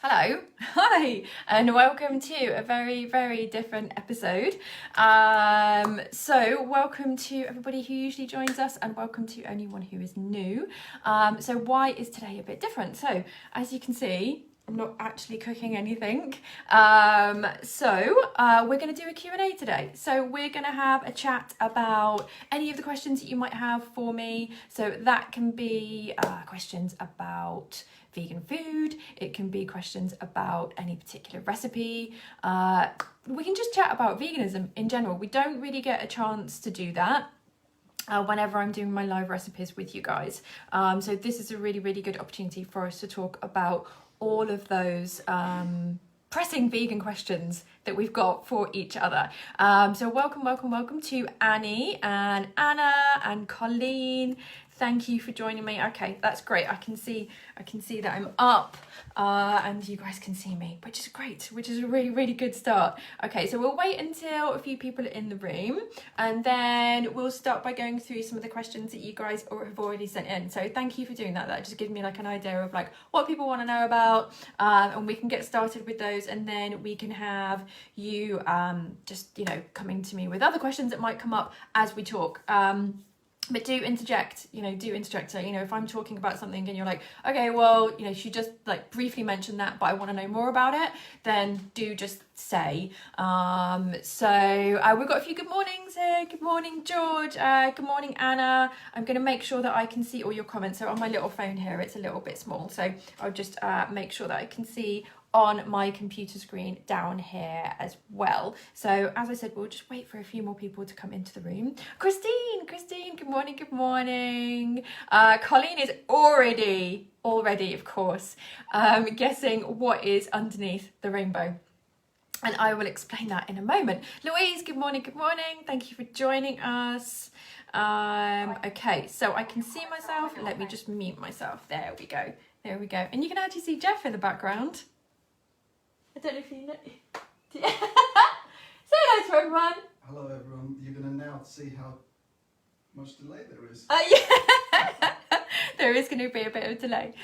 Hello, hi, and welcome to a very, very different episode. So welcome to everybody who usually joins us, and welcome to anyone who is new. So why is today a bit different? So as you can see, I'm not actually cooking anything. We're going to do a Q&A today. So we're going to have a chat about any of the questions that you might have for me. So that can be questions about vegan food. It can be questions about any particular recipe. We can just chat about veganism in general. We don't really get a chance to do that whenever I'm doing my live recipes with you guys. So this is a really, really good opportunity for us to talk about all of those pressing vegan questions that we've got for each other. So welcome to Annie and Anna and Colleen. Thank you for joining me. Okay, that's great. I can see that I'm up and you guys can see me, which is great, which is a really, really good start. Okay, so we'll wait until a few people are in the room and then we'll start by going through some of the questions that you guys have already sent in. So thank you for doing that. That just gives me like an idea of like what people want to know about, and we can get started with those, and then we can have you just, you know, coming to me with other questions that might come up as we talk. But do interject. So, you know, if I'm talking about something and you're like, okay, well, you know, she just like briefly mentioned that, but I want to know more about it, then do just say. We've got a few good mornings here. Good morning, George. Good morning, Anna. I'm going to make sure that I can see all your comments. So on my little phone here, it's a little bit small. So I'll just make sure that I can see on my computer screen down here as well. So as I said, we'll just wait for a few more people to come into the room. Christine, good morning. Colleen is already, of course, guessing what is underneath the rainbow. And I will explain that in a moment. Louise, good morning. Thank you for joining us. Okay, so I can see myself. Let me just mute myself. There we go. And you can actually see Jeff in the background. I don't know if you know. Say hello to everyone. Hello everyone. You're going to now see how much delay there is. Yeah. There is going to be a bit of delay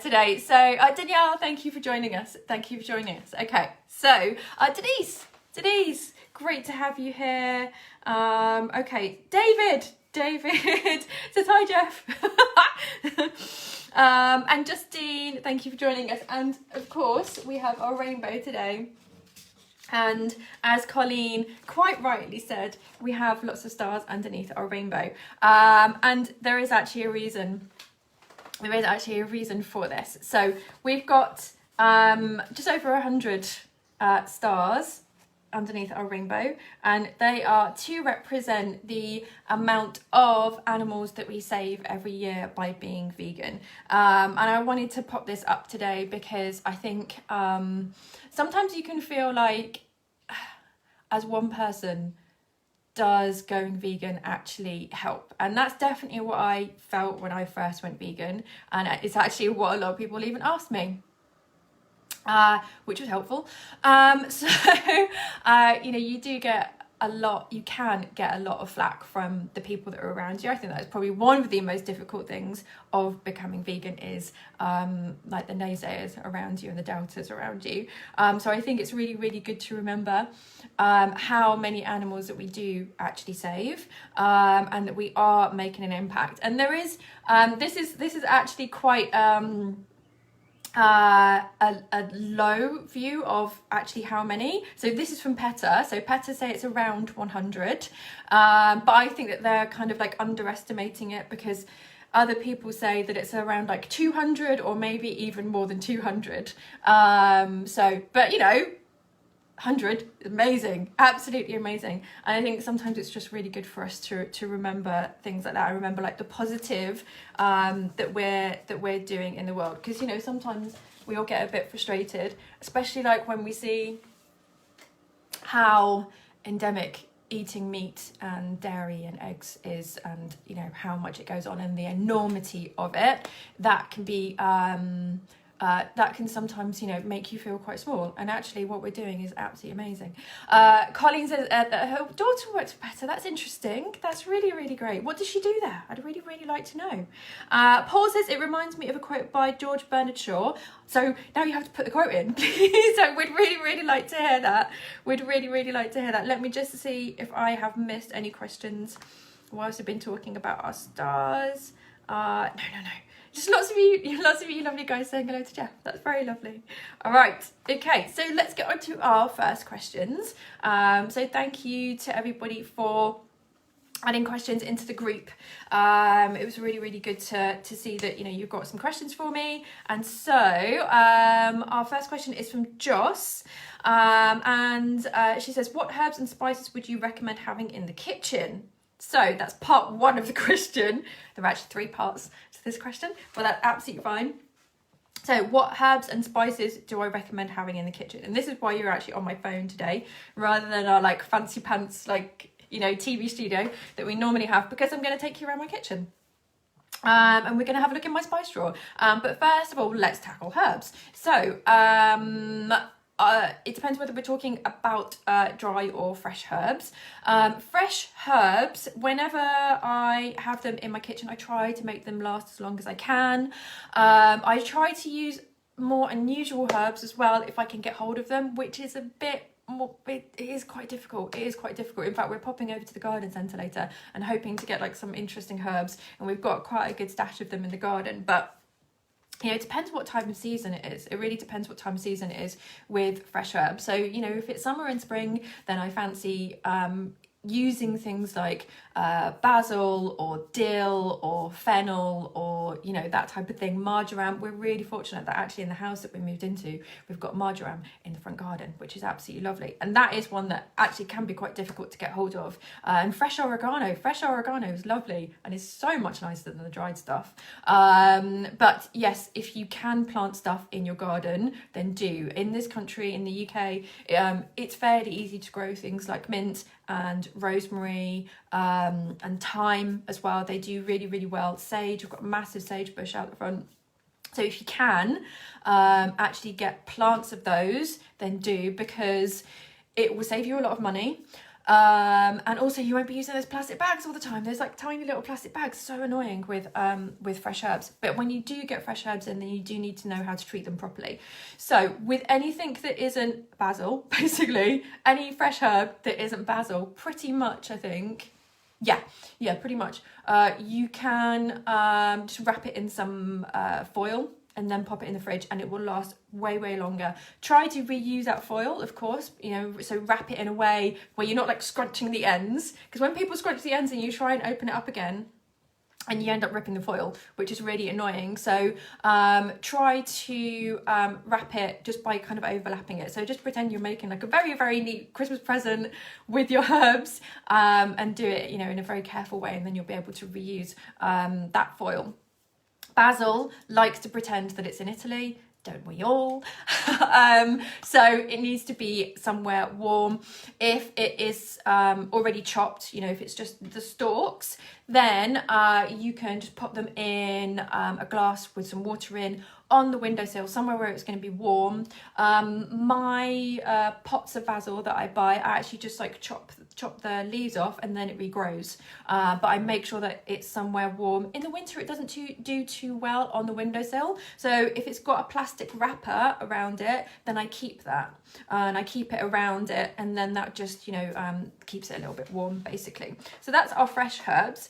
today. So Danielle, thank you for joining us. Okay, so Denise, great to have you here. Okay, David says hi, Jeff. And Justine, thank you for joining us. And of course, we have our rainbow today. And as Colleen quite rightly said, we have lots of stars underneath our rainbow. And there is actually a reason. For this. So we've got just over 100 stars underneath our rainbow, and they are to represent the amount of animals that we save every year by being vegan. And I wanted to pop this up today because I think sometimes you can feel like as one person, does going vegan actually help? And that's definitely what I felt when I first went vegan, and it's actually what a lot of people even asked me. Which was helpful. You can get a lot of flack from the people that are around you. I think that's probably one of the most difficult things of becoming vegan is like the naysayers around you and the doubters around you. So I think it's really, really good to remember how many animals that we do actually save, and that we are making an impact. And there is, this is actually quite, a low view of actually how many. So this is from PETA. So PETA say it's around 100, but I think that they're kind of like underestimating it because other people say that it's around like 200 or maybe even more than 200. But you know, 100, amazing, absolutely amazing. And I think sometimes it's just really good for us to remember things like that. I remember like the positive that we're doing in the world, because you know, sometimes we all get a bit frustrated, especially like when we see how endemic eating meat and dairy and eggs is, and you know how much it goes on and the enormity of it. That can be that can sometimes, make you feel quite small. And actually what we're doing is absolutely amazing. Colleen says that her daughter works better. That's interesting. That's really, really great. What does she do there? I'd really, really like to know. Paul says, it reminds me of a quote by George Bernard Shaw. So now you have to put the quote in, please. So we'd really, really like to hear that. We'd really, really like to hear that. Let me just see if I have missed any questions whilst I've been talking about our stars. No. Just lots of you lovely guys saying hello to Jeff. That's very lovely. All right. Okay, so let's get on to our first questions. So thank you to everybody for adding questions into the group. It was really, really good to see that, you've got some questions for me. And so our first question is from Joss. And she says, what herbs and spices would you recommend having in the kitchen? So that's part one of the question. There are actually 3 parts to this question, but that's absolutely fine. So what herbs and spices do I recommend having in the kitchen? And this is why you're actually on my phone today, rather than our fancy pants, TV studio that we normally have, because I'm going to take you around my kitchen. And we're going to have a look in my spice drawer. But first of all, let's tackle herbs. So, it depends whether we're talking about dry or fresh herbs. Fresh herbs, whenever I have them in my kitchen, I try to make them last as long as I can. I try to use more unusual herbs as well if I can get hold of them, which is a bit more, it is quite difficult. In fact, we're popping over to the garden centre later and hoping to get some interesting herbs, and we've got quite a good stash of them in the garden, but it depends what time of season it is. It really depends what time of season it is with fresh herbs. So, if it's summer and spring, then I fancy using things like basil or dill or fennel or that type of thing. Marjoram, we're really fortunate that actually in the house that we moved into, we've got marjoram in the front garden, which is absolutely lovely, and that is one that actually can be quite difficult to get hold of. And fresh oregano is lovely and is so much nicer than the dried stuff. But yes, if you can plant stuff in your garden, then do. In this country, in the UK, it's fairly easy to grow things like mint and rosemary, and thyme as well. They do really, really well. Sage, we've got a massive sage bush out the front. So if you can actually get plants of those, then do, because it will save you a lot of money. And also you won't be using those plastic bags all the time. There's tiny little plastic bags, so annoying with fresh herbs. But when you do get fresh herbs in, then you do need to know how to treat them properly. So with anything that isn't basil, basically any fresh herb that isn't basil, pretty much I think, yeah, pretty much, you can just wrap it in some foil and then pop it in the fridge, and it will last way, way longer. Try to reuse that foil, of course, so wrap it in a way where you're not scrunching the ends, because when people scrunch the ends and you try and open it up again, and you end up ripping the foil, which is really annoying. So try to wrap it just by kind of overlapping it. So just pretend you're making a very, very neat Christmas present with your herbs, and do it, in a very careful way, and then you'll be able to reuse that foil. Basil likes to pretend that it's in Italy. Don't we all? So it needs to be somewhere warm. If it is already chopped, if it's just the stalks, then you can just pop them in a glass with some water in on the windowsill, somewhere where it's going to be warm. My pots of basil that I buy, I actually just chop the leaves off and then it regrows. But I make sure that it's somewhere warm. In the winter, it doesn't do too well on the windowsill. So if it's got a plastic wrapper around it, then I keep that. And I keep it around it, and then that just, keeps it a little bit warm, basically. So that's our fresh herbs.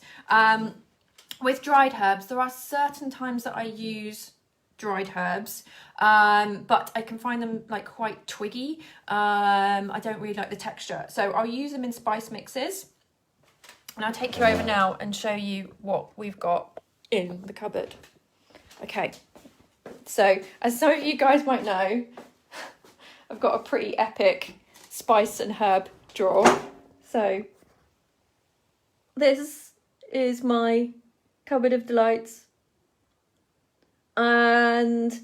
With dried herbs, there are certain times that I use dried herbs, but I can find them quite twiggy. I don't really like the texture, so I'll use them in spice mixes, and I'll take you over now and show you what we've got in the cupboard. Okay, so as some of you guys might know, I've got a pretty epic spice and herb drawer. So this is my cupboard of delights, and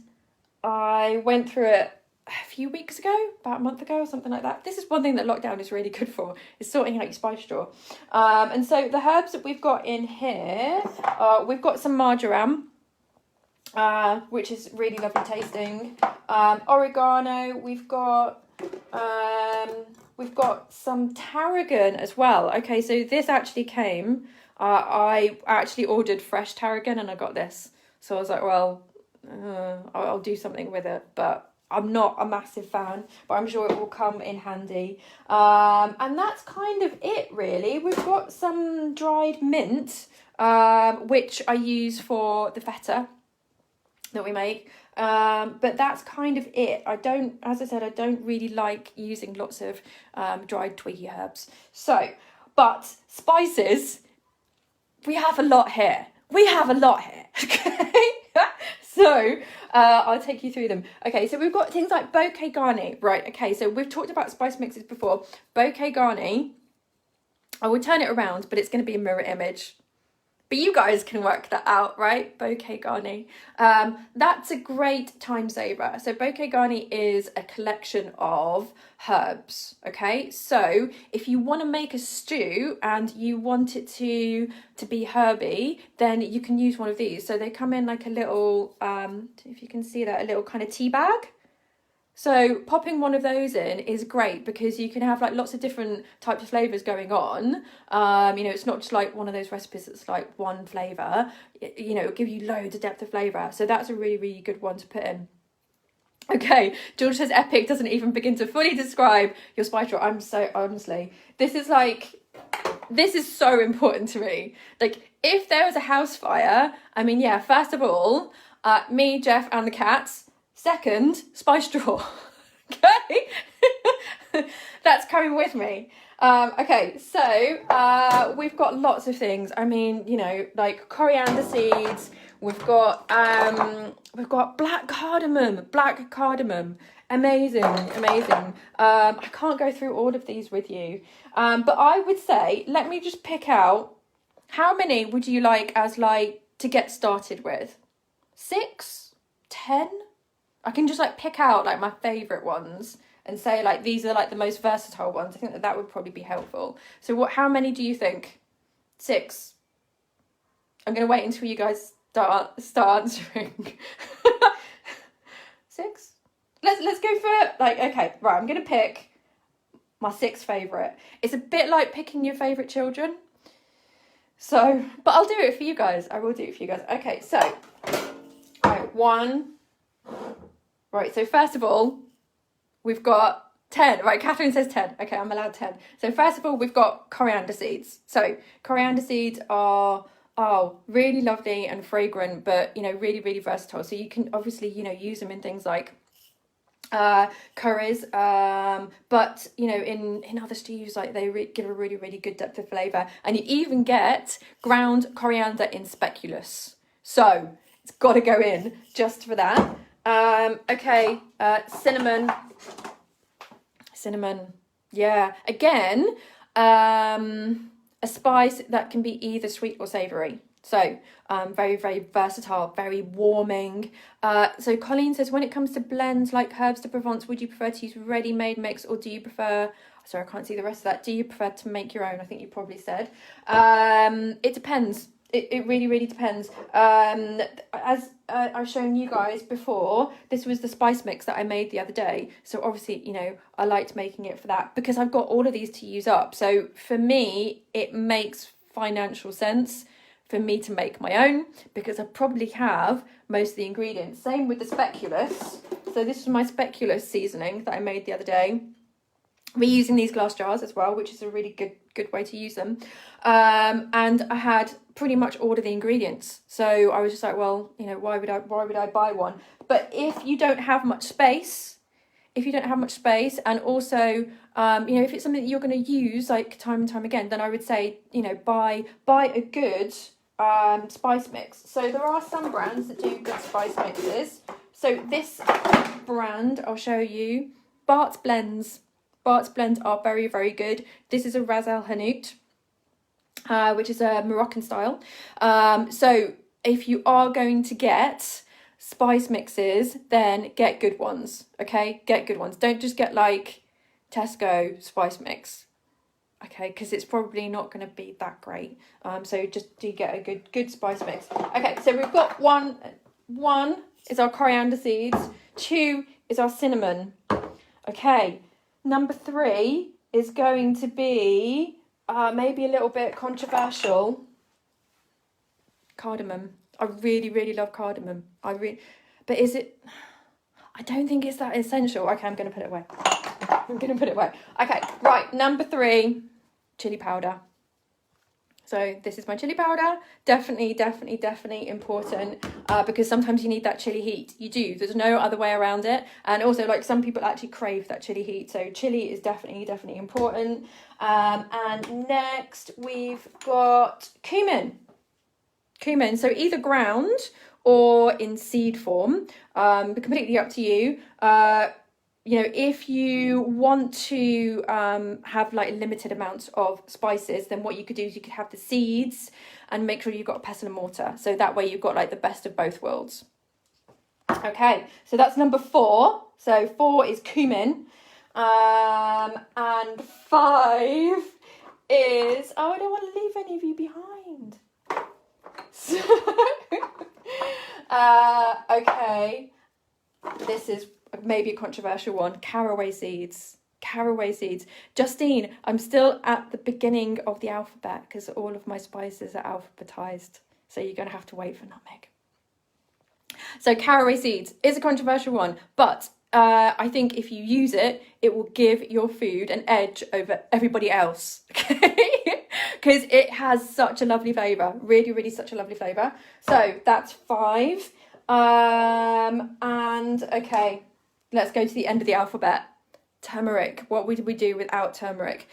I went through it a few weeks ago, about a month ago or something like that. This is one thing that lockdown is really good for, is sorting out your spice drawer. And so the herbs that we've got in here, we've got some marjoram. which is really lovely tasting. Oregano. We've got some tarragon as well. Okay, so this actually came. I actually ordered fresh tarragon and I got this. So I was like, well, I'll do something with it, but I'm not a massive fan, but I'm sure it will come in handy. And that's kind of it, really. We've got some dried mint, which I use for the feta that we make. But that's kind of it. As I said, I don't really like using lots of dried twiggy herbs. So, but spices, we have a lot here. Okay. So, I'll take you through them. Okay, so we've got things like bouquet garni. Right, okay, so we've talked about spice mixes before. Bouquet garni, I will turn it around, but it's going to be a mirror image. But you guys can work that out, right? Bouquet garni. That's a great time saver. So bouquet garni is a collection of herbs, okay? So if you want to make a stew and you want it to be herby, then you can use one of these. So they come in like a little, if you can see that, a little kind of tea bag. So popping one of those in is great because you can have like lots of different types of flavours going on. It's not just like one of those recipes that's like one flavour. It'll give you loads of depth of flavour. So that's a really, really good one to put in. Okay, George says epic doesn't even begin to fully describe your spice drawer. I'm so, honestly, this is so important to me. Like, if there was a house fire, first of all, me, Jeff and the cats. Second, spice drawer. Okay, that's coming with me. Okay, so we've got lots of things. Like coriander seeds. We've got black cardamom. Amazing. I can't go through all of these with you, but I would say, let me just pick out, how many would you like as like to get started with? 6, 10? I can just like pick out like my favourite ones and say like these are like the most versatile ones. I think that would probably be helpful. So how many do you think? 6. I'm going to wait until you guys start answering. 6? Let's go for like, okay, right, I'm going to pick my 6th favourite. It's a bit like picking your favourite children. So, but I'll do it for you guys. I will do it for you guys. Okay, so, right, 1. Right, so first of all, we've got 10. Right, Catherine says 10. Okay, I'm allowed 10. So first of all, we've got coriander seeds. So coriander seeds are really lovely and fragrant, but, really, really versatile. So you can obviously, use them in things like curries, but, in other stews, like they give a really, really good depth of flavour. And you even get ground coriander in speculoos. So it's got to go in just for that. Okay, cinnamon, yeah, again, a spice that can be either sweet or savoury, so very, very versatile, very warming. So Colleen says, when it comes to blends like herbs de Provence, would you prefer to use ready-made mix, or do you prefer, sorry, I can't see the rest of that, do you prefer to make your own? I think you probably said. It depends. It really, really depends. As I've shown you guys before, this was the spice mix that I made the other day. So obviously, I liked making it for that because I've got all of these to use up. So for me, it makes financial sense for me to make my own because I probably have most of the ingredients. Same with the speculoos. So this is my speculoos seasoning that I made the other day. We're using these glass jars as well, which is a really good way to use them. And I had pretty much all of the ingredients. So I was just like, well, why would I buy one? But if you don't have much space, and also, if it's something that you're going to use like time and time again, then I would say, buy a good spice mix. So there are some brands that do good spice mixes. So this brand, I'll show you, Bart's Blends. Bart's Blends are very, very good. This is a Ras El Hanout, which is a Moroccan style. So if you are going to get spice mixes, then get good ones, okay? Get good ones. Don't just get like Tesco spice mix, okay? Because it's probably not going to be that great. So just do get a good spice mix. Okay, so we've got one. 1 is our coriander seeds. 2 is our cinnamon. Okay, number 3 is going to be maybe a little bit controversial. Cardamom. I really, really love cardamom. But is it? I don't think it's that essential. Okay, I'm going to put it away. Okay, right, number 3, chili powder. So this is my chili powder. Definitely important because sometimes you need that chili heat. You do. There's no other way around it. And also, like, some people actually crave that chili heat. So chili is definitely important. And next we've got cumin. So either ground or in seed form, completely up to you. If you want to have like limited amounts of spices, then what you could do is you could have the seeds and make sure you've got a pestle and mortar. So that way you've got like the best of both worlds. Okay, so that's number 4. So 4 is cumin. And 5 is, I don't want to leave any of you behind. So, okay, this is maybe a controversial one. Caraway seeds. Justine, I'm still at the beginning of the alphabet because all of my spices are alphabetized. So you're going to have to wait for nutmeg. So caraway seeds is a controversial one, but I think if you use it, it will give your food an edge over everybody else. Okay? Because it has such a lovely flavour. Really such a lovely flavour. So that's 5. And okay, let's go to the end of the alphabet. Turmeric. What would we do without turmeric?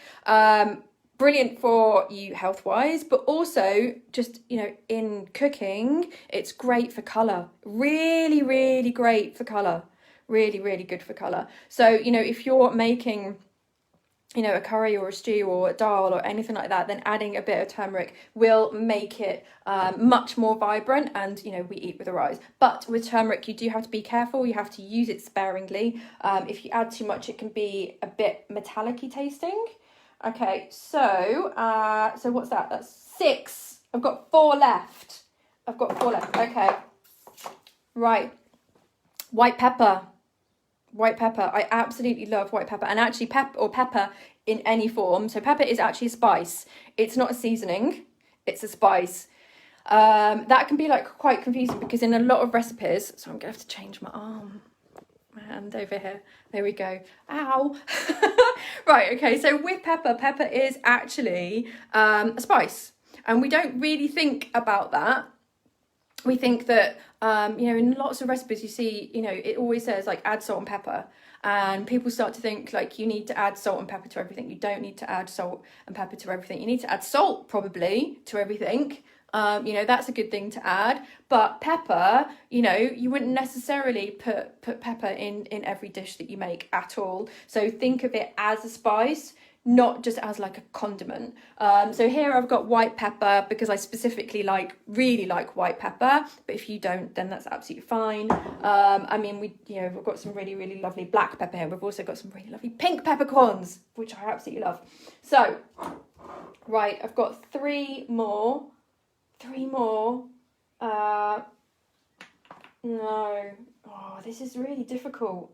Brilliant for you health-wise, but also just, in cooking, it's great for colour. Really great for colour. Really good for colour. So, if you're making, a curry or a stew or a dal or anything like that, then adding a bit of turmeric will make it much more vibrant, and we eat with our eyes. But with turmeric, you do have to be careful. You have to use it sparingly. If you add too much, it can be a bit metallic-y tasting. Okay, so what's that? That's 6. I've got 4 left. Okay, right. White pepper. I absolutely love white pepper, and actually pepper in any form. So pepper is actually a spice. It's not a seasoning, it's a spice. That can be like quite confusing because in a lot of recipes, so I'm gonna have to change my hand over here. There we go. Ow. Right, okay, so with pepper is actually a spice, and we don't really think about that. We think that, in lots of recipes you see, it always says like add salt and pepper, and people start to think like you need to add salt and pepper to everything. You don't need to add salt and pepper to everything. You need to add salt probably to everything. That's a good thing to add, but pepper, you wouldn't necessarily put pepper in every dish that you make at all. So think of it as a spice, not just as like a condiment. So here I've got white pepper because I specifically really like white pepper, but if you don't, then that's absolutely fine. We've got some really lovely black pepper here. We've also got some really lovely pink peppercorns, which I absolutely love. So, right, I've got 3 more. No. Oh, this is really difficult.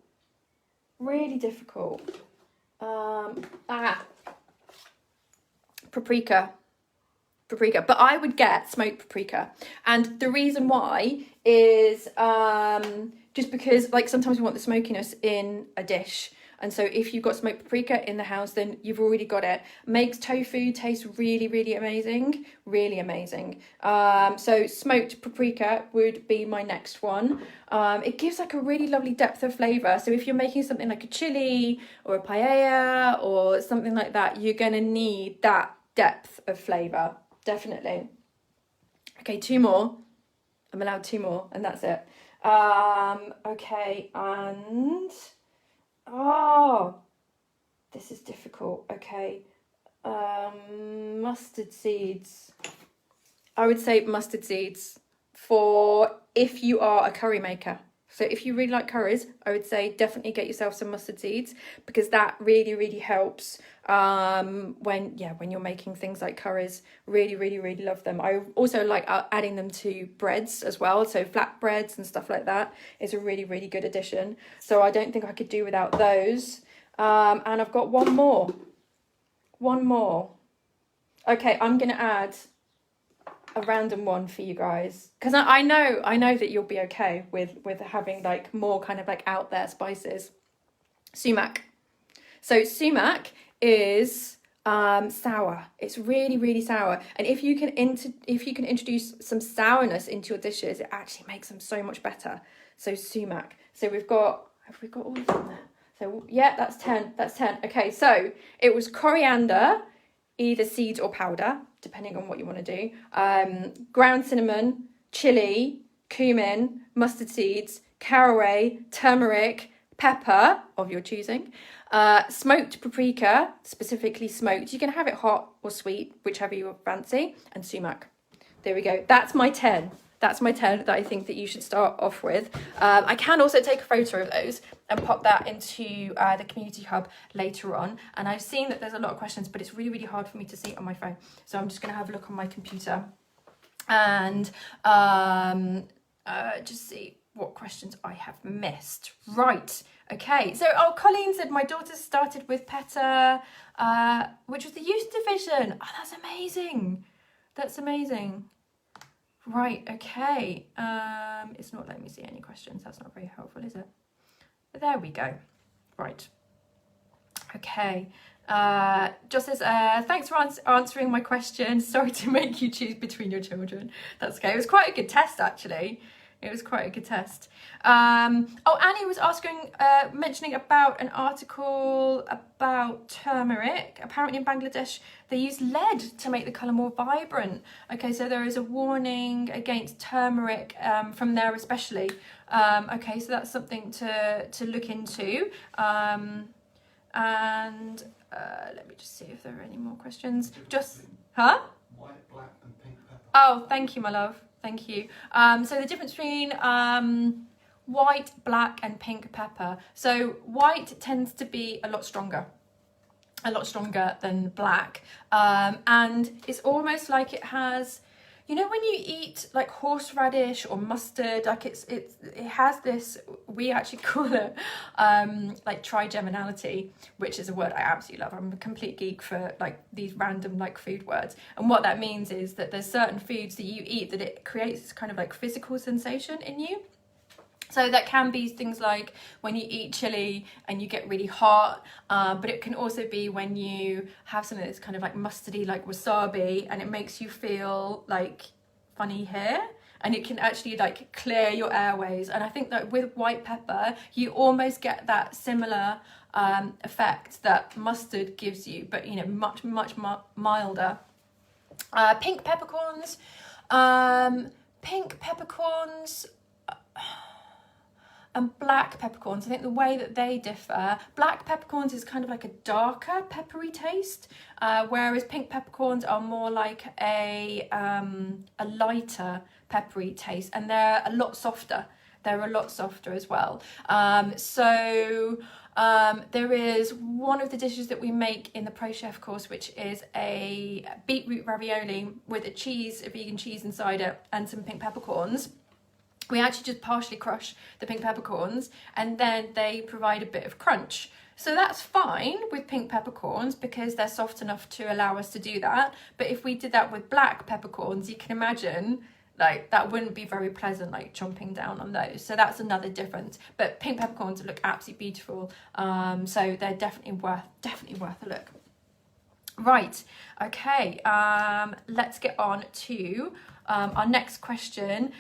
Paprika, but I would get smoked paprika, and the reason why is just because like sometimes we want the smokiness in a dish, and so if you've got smoked paprika in the house, then you've already got it. Makes tofu taste really amazing. So smoked paprika would be my next one. It gives like a really lovely depth of flavour. So if you're making something like a chili or a paella or something like that, you're going to need that depth of flavour, definitely. Okay, 2 more. I'm allowed 2 more, and that's it. Okay, and... Oh, this is difficult. Okay. Mustard seeds. I would say mustard seeds for if you are a curry maker. So if you really like curries, I would say definitely get yourself some mustard seeds, because that really, really helps when you're making things like curries. Really, really, really love them. I also like adding them to breads as well. So flatbreads and stuff like that is a really, really good addition. So I don't think I could do without those. And I've got one more. Okay, I'm going to add a random one for you guys, because I know that you'll be okay with having like more kind of like out there spices. Sumac. So sumac is sour. It's really, really sour, and if you can introduce some sourness into your dishes, it actually makes them so much better. So sumac. So have we got all of them there? So yeah, that's 10. Okay, so it was coriander, either seeds or powder, depending on what you want to do. Ground cinnamon, chili, cumin, mustard seeds, caraway, turmeric, pepper of your choosing, smoked paprika, specifically smoked. You can have it hot or sweet, whichever you fancy, and sumac. There we go. That's my 10. That's my 10 that I think that you should start off with. I can also take a photo of those and pop that into the community hub later on. And I've seen that there's a lot of questions, but it's really, really hard for me to see it on my phone. So I'm just going to have a look on my computer and just see what questions I have missed. Right. Okay. So, Colleen said, my daughter started with PETA, which was the youth division. Oh, that's amazing. That's amazing. Right, okay. It's not letting me see any questions. That's not very helpful, is it? But there we go. Right. Okay. Just says, thanks for answering my question. Sorry to make you choose between your children. That's okay. It was quite a good test, actually. It was quite a good test. Annie was mentioning about an article about turmeric. Apparently in Bangladesh, they use lead to make the colour more vibrant. Okay, so there is a warning against turmeric from there especially. Okay, so that's something to look into. And let me just see if there are any more questions. White, black and pink pepper. Oh, thank you, my love. Thank you. So the difference between white, black and pink pepper. So white tends to be a lot stronger than black. And it's almost like it has, you know, when you eat like horseradish or mustard, like it has this, we actually call it like trigeminality, which is a word I absolutely love. I'm a complete geek for like these random like food words. And what that means is that there's certain foods that you eat that it creates this kind of like physical sensation in you. So that can be things like when you eat chili and you get really hot, but it can also be when you have something that's kind of like mustardy, like wasabi, and it makes you feel like funny hair, and it can actually like clear your airways. And I think that with white pepper, you almost get that similar effect that mustard gives you, but you know, much, much milder. Pink peppercorns. And black peppercorns, I think the way that they differ, black peppercorns is kind of like a darker peppery taste, whereas pink peppercorns are more like a lighter peppery taste, and they're a lot softer. They're a lot softer as well. There is one of the dishes that we make in the Pro Chef course, which is a beetroot ravioli with a vegan cheese inside it, and some pink peppercorns. We actually just partially crush the pink peppercorns, and then they provide a bit of crunch. So that's fine with pink peppercorns because they're soft enough to allow us to do that. But if we did that with black peppercorns, you can imagine like that wouldn't be very pleasant, like chomping down on those. So that's another difference. But pink peppercorns look absolutely beautiful. So they're definitely worth a look. Right, okay, let's get on to our next question.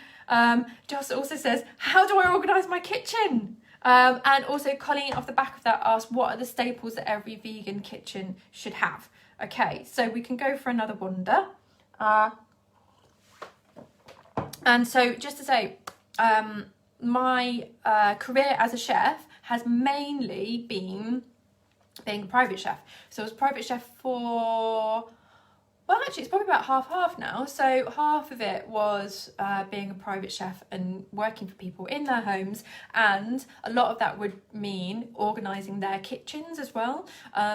Joss also says, how do I organise my kitchen? And also Colleen off the back of that asked, what are the staples that every vegan kitchen should have? Okay, so we can go for another wander. And so just to say, my career as a chef has mainly been being a private chef. So I was a private chef for Well, actually, it's probably about half now. So half of it was being a private chef and working for people in their homes, and a lot of that would mean organising their kitchens as well.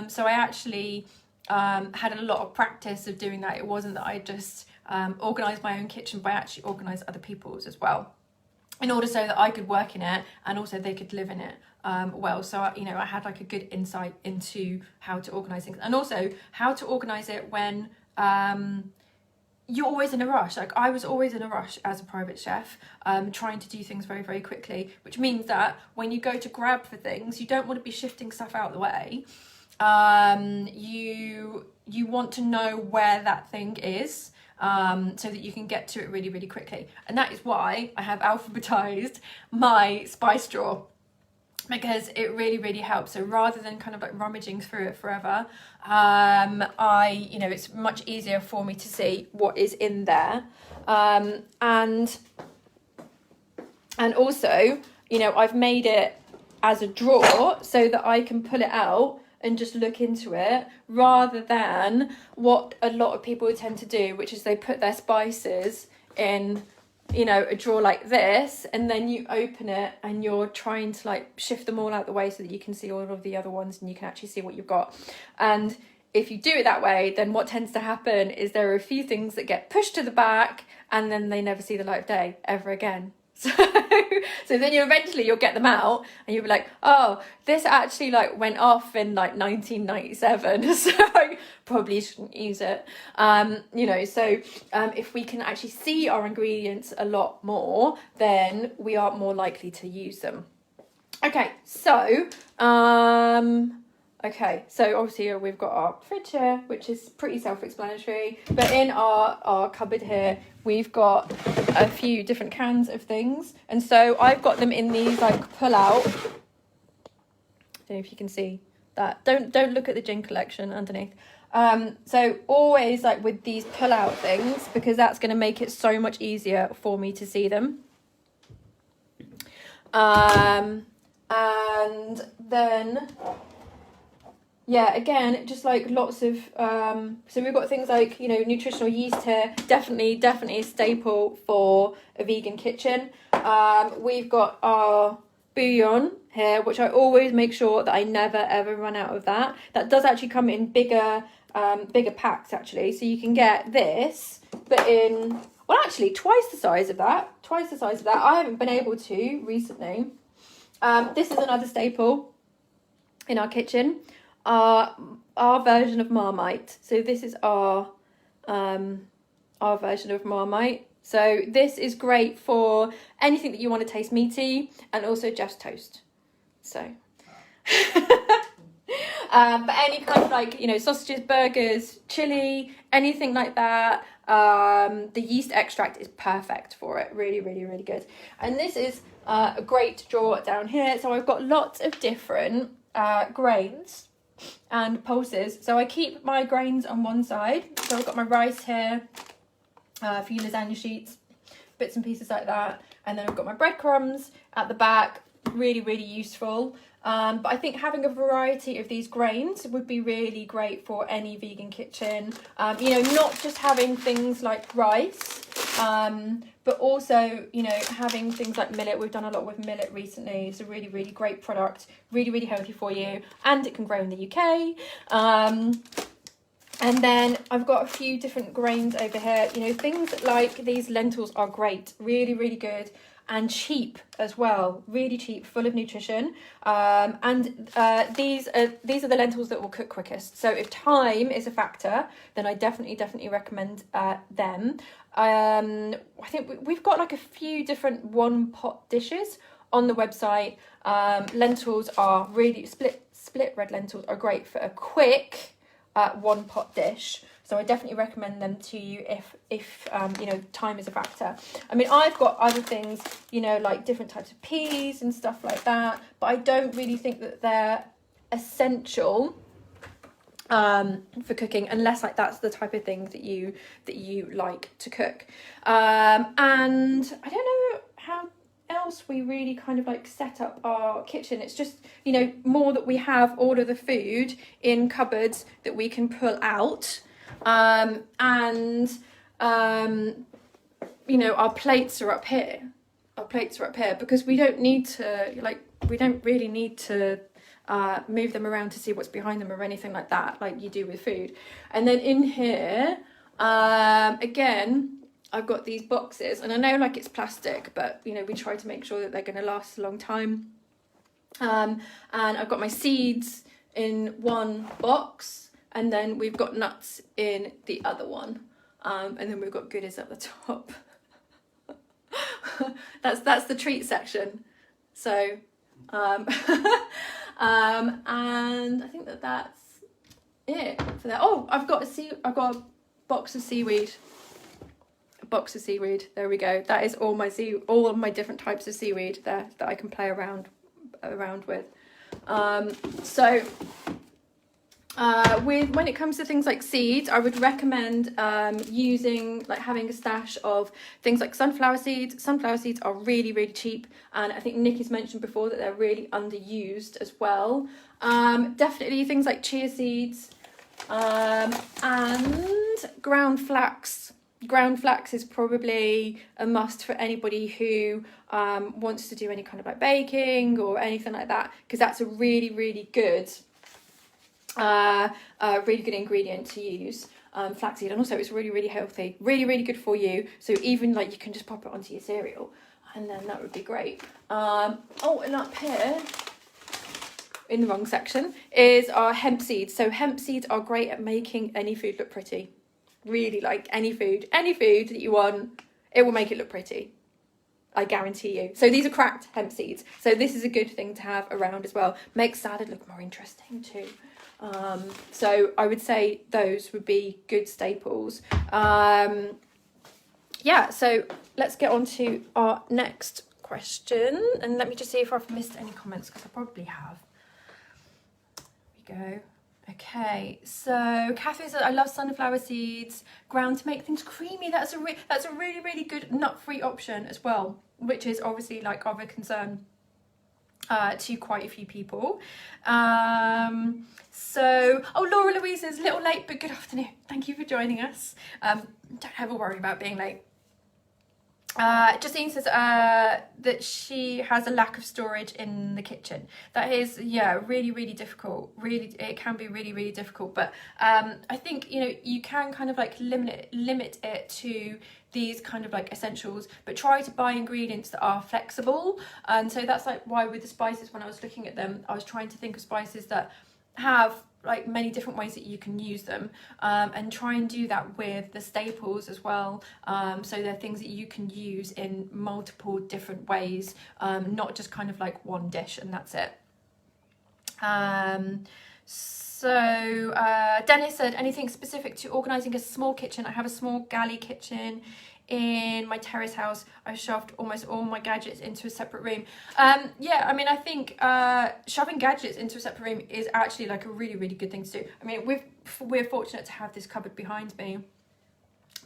So I actually had a lot of practice of doing that. It wasn't that I just organised my own kitchen, but I actually organised other people's as well, in order so that I could work in it and also they could live in it well. So, I had like a good insight into how to organise things, and also how to organise it when you're always in a rush. Like I was always in a rush as a private chef, trying to do things very, very quickly, which means that when you go to grab for things, you don't want to be shifting stuff out of the way. You want to know where that thing is, so that you can get to it really, really quickly. And that is why I have alphabetized my spice drawer, because it really, really helps. So rather than kind of like rummaging through it forever, it's much easier for me to see what is in there. And also, I've made it as a drawer so that I can pull it out and just look into it, rather than what a lot of people tend to do, which is they put their spices in a drawer like this, and then you open it and you're trying to like shift them all out the way so that you can see all of the other ones and you can actually see what you've got. And if you do it that way, then what tends to happen is there are a few things that get pushed to the back and then they never see the light of day ever again. So then you'll get them out and you'll be like, oh, this actually like went off in like 1997, so I probably shouldn't use it. If we can actually see our ingredients a lot more, then we are more likely to use them. Okay, so obviously we've got our fridge here, which is pretty self-explanatory, but in our cupboard here, we've got a few different cans of things. And so I've got them in these like pull-out. I don't know if you can see that. Don't look at the gin collection underneath. So always like with these pull-out things, because that's going to make it so much easier for me to see them. And then... yeah, again, just like lots of, so we've got things like, nutritional yeast here, definitely a staple for a vegan kitchen. We've got our bouillon here, which I always make sure that I never ever run out of that. That does actually come in bigger packs actually. So you can get this, but in, well actually twice the size of that. I haven't been able to recently. This is another staple in our kitchen. Our version of Marmite. So this is our version of Marmite. So this is great for anything that you want to taste meaty, and also just toast. So, but any kind of like, sausages, burgers, chili, anything like that. The yeast extract is perfect for it. Really, really, really good. And this is a great drawer down here. So I've got lots of different grains and pulses. So I keep my grains on one side. So I've got my rice here, a few lasagna sheets, bits and pieces like that. And then I've got my breadcrumbs at the back, really, really useful. But I think having a variety of these grains would be really great for any vegan kitchen. Not just having things like rice, but also, having things like millet. We've done a lot with millet recently. It's a really, really great product, really, really healthy for you, and it can grow in the UK. And then I've got a few different grains over here. Things like these lentils are great, really, really good. And cheap as well, really cheap, full of nutrition. These are the lentils that will cook quickest. So if time is a factor, then I definitely recommend them. I think we've got like a few different one pot dishes on the website. Lentils are really split red lentils are great for a quick one pot dish. So I definitely recommend them to you if time is a factor. I mean, I've got other things, like different types of peas and stuff like that, but I don't really think that they're essential for cooking, unless like that's the type of thing that you like to cook. And I don't know how else we really kind of like set up our kitchen. It's just, more that we have all of the food in cupboards that we can pull out. And you know, our plates are up here. Our plates are up here because we don't need to, like, we don't really need to move them around to see what's behind them or anything like that, like you do with food. And then in here, again, I've got these boxes, and I know like it's plastic, but you know, we try to make sure that they're going to last a long time. And I've got my seeds in one box, and then we've got nuts in the other one, and then we've got goodies at the top. that's the treat section. So and I think that's it for that. Oh, I've got a box of seaweed. A box of seaweed. There we go. That is all of my different types of seaweed there that I can play around with. So when it comes to things like seeds, I would recommend having a stash of things like sunflower seeds. Sunflower seeds are really, really cheap, and I think Nikki's mentioned before that they're really underused as well. Definitely things like chia seeds, and ground flax. Ground flax is probably a must for anybody who wants to do any kind of like baking or anything like that, because that's a really, really good ingredient to use. Flaxseed, and also it's really, really healthy, really, really good for you. So even like you can just pop it onto your cereal, and then that would be great. Oh, and up here in the wrong section is our hemp seeds. So hemp seeds are great at making any food look pretty. Really, like any food that you want, it will make it look pretty, I guarantee you. So these are cracked hemp seeds, so this is a good thing to have around as well. Makes salad look more interesting too. So I would say those would be good staples. Yeah, so let's get on to our next question, and let me just see if I've missed any comments, because I probably have. There we go. Okay, so Catherine said, I love sunflower seeds ground to make things creamy. That's a really, really good nut-free option as well, which is obviously like of a concern to quite a few people. Laura Louise is a little late, but good afternoon. Thank you for joining us. Don't ever worry about being late. Justine says that she has a lack of storage in the kitchen. That is, yeah, really, really difficult. Really, it can be really, really difficult. But I think, you know, you can kind of like limit it to these kind of like essentials, but try to buy ingredients that are flexible. And so that's like why with the spices, when I was looking at them, I was trying to think of spices that have like many different ways that you can use them, and try and do that with the staples as well. So they're things that you can use in multiple different ways, not just kind of like one dish and that's it. Dennis said, anything specific to organising a small kitchen? I have a small galley kitchen in my terrace house. I shoved almost all my gadgets into a separate room. Yeah, I mean, I think shoving gadgets into a separate room is actually like a really, really good thing to do. I mean, we're fortunate to have this cupboard behind me,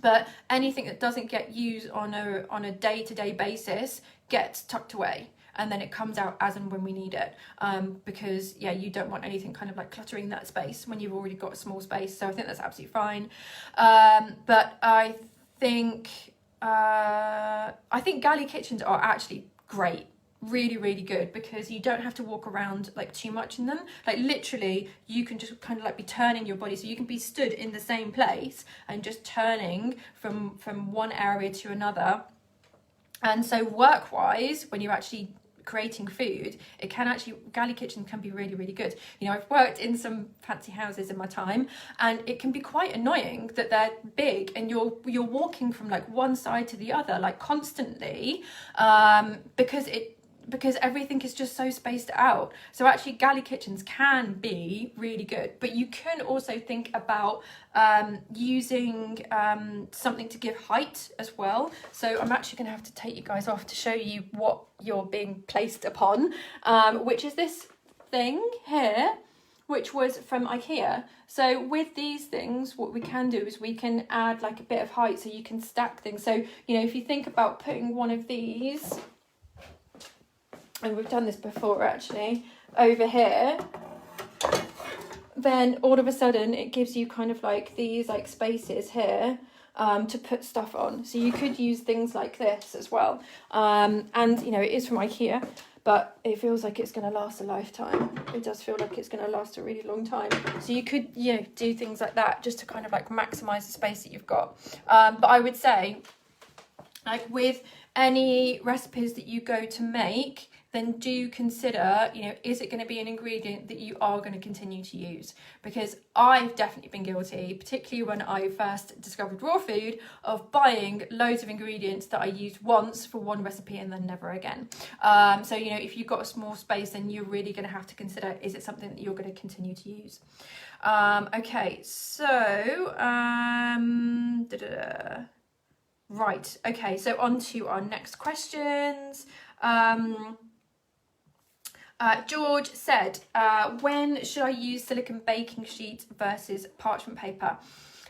but anything that doesn't get used on a day-to-day basis gets tucked away, and then it comes out as and when we need it, because yeah, you don't want anything kind of like cluttering that space when you've already got a small space. So I think that's absolutely fine. But I think galley kitchens are actually great, really, really good, because you don't have to walk around like too much in them. Like literally you can just kind of like be turning your body, so you can be stood in the same place and just turning from one area to another. And so work wise, when you're actually creating food, galley kitchens can be really, really good. You know, I've worked in some fancy houses in my time, and it can be quite annoying that they're big and you're walking from like one side to the other like constantly, because everything is just so spaced out. So actually galley kitchens can be really good, but you can also think about using something to give height as well. So I'm actually going to have to take you guys off to show you what you're being placed upon, which is this thing here, which was from IKEA. So with these things, what we can do is we can add like a bit of height, so you can stack things. So, you know, if you think about putting one of these, and we've done this before actually, over here, then all of a sudden it gives you kind of like these like spaces here to put stuff on. So you could use things like this as well. And you know, it is from IKEA, but it feels like it's going to last a lifetime. It does feel like it's going to last a really long time. So you could, you know, do things like that just to kind of like maximize the space that you've got. But I would say, like with any recipes that you go to make, then do consider, you know, is it going to be an ingredient that you are going to continue to use? Because I've definitely been guilty, particularly when I first discovered raw food, of buying loads of ingredients that I used once for one recipe and then never again. So, you know, if you've got a small space, then you're really going to have to consider, is it something that you're going to continue to use? Okay, so, right, okay, so on to our next questions. George said, when should I use silicone baking sheet versus parchment paper?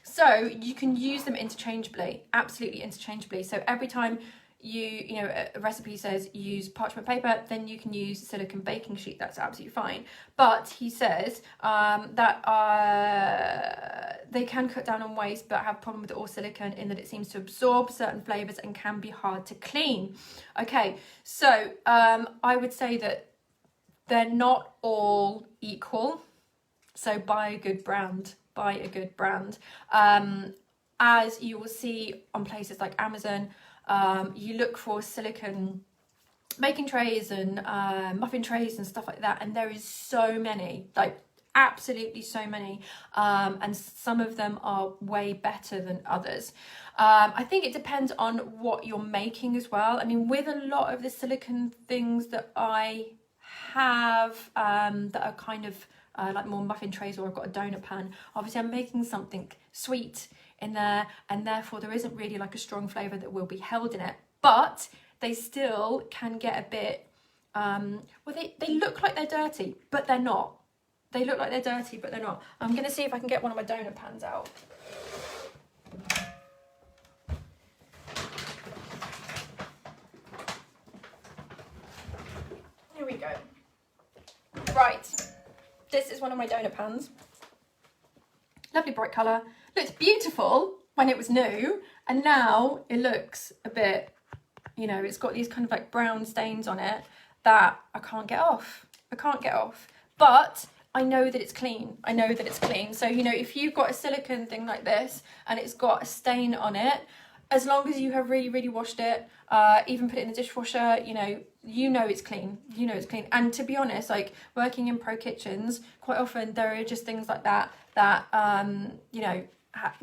So you can use them interchangeably, absolutely interchangeably. So every time you know, a recipe says use parchment paper, then you can use silicone baking sheet. That's absolutely fine. But he says that they can cut down on waste, but have a problem with all silicone in that it seems to absorb certain flavours and can be hard to clean. Okay, so I would say that they're not all equal. So buy a good brand, buy a good brand. As you will see on places like Amazon, you look for silicone baking trays and muffin trays and stuff like that, and there is so many, like absolutely so many, and some of them are way better than others. I think it depends on what you're making as well. I mean, with a lot of the silicone things that I have that are kind of like more muffin trays, or I've got a donut pan, obviously I'm making something sweet in there, and therefore there isn't really like a strong flavour that will be held in it, but they still can get a bit well, they look like they're dirty, but they're not. They look like they're dirty, but they're not. I'm going to see if I can get one of my donut pans out. Here we go. Right, this is one of my donut pans. Lovely bright colour. Looked beautiful when it was new, and now it looks a bit, you know, it's got these kind of like brown stains on it that I can't get off. I can't get off. But I know that it's clean. I know that it's clean. So, you know, if you've got a silicone thing like this and it's got a stain on it, as long as you have really, really washed it, even put it in the dishwasher, you know it's clean. You know it's clean. And to be honest, like working in pro kitchens, quite often there are just things like that you know,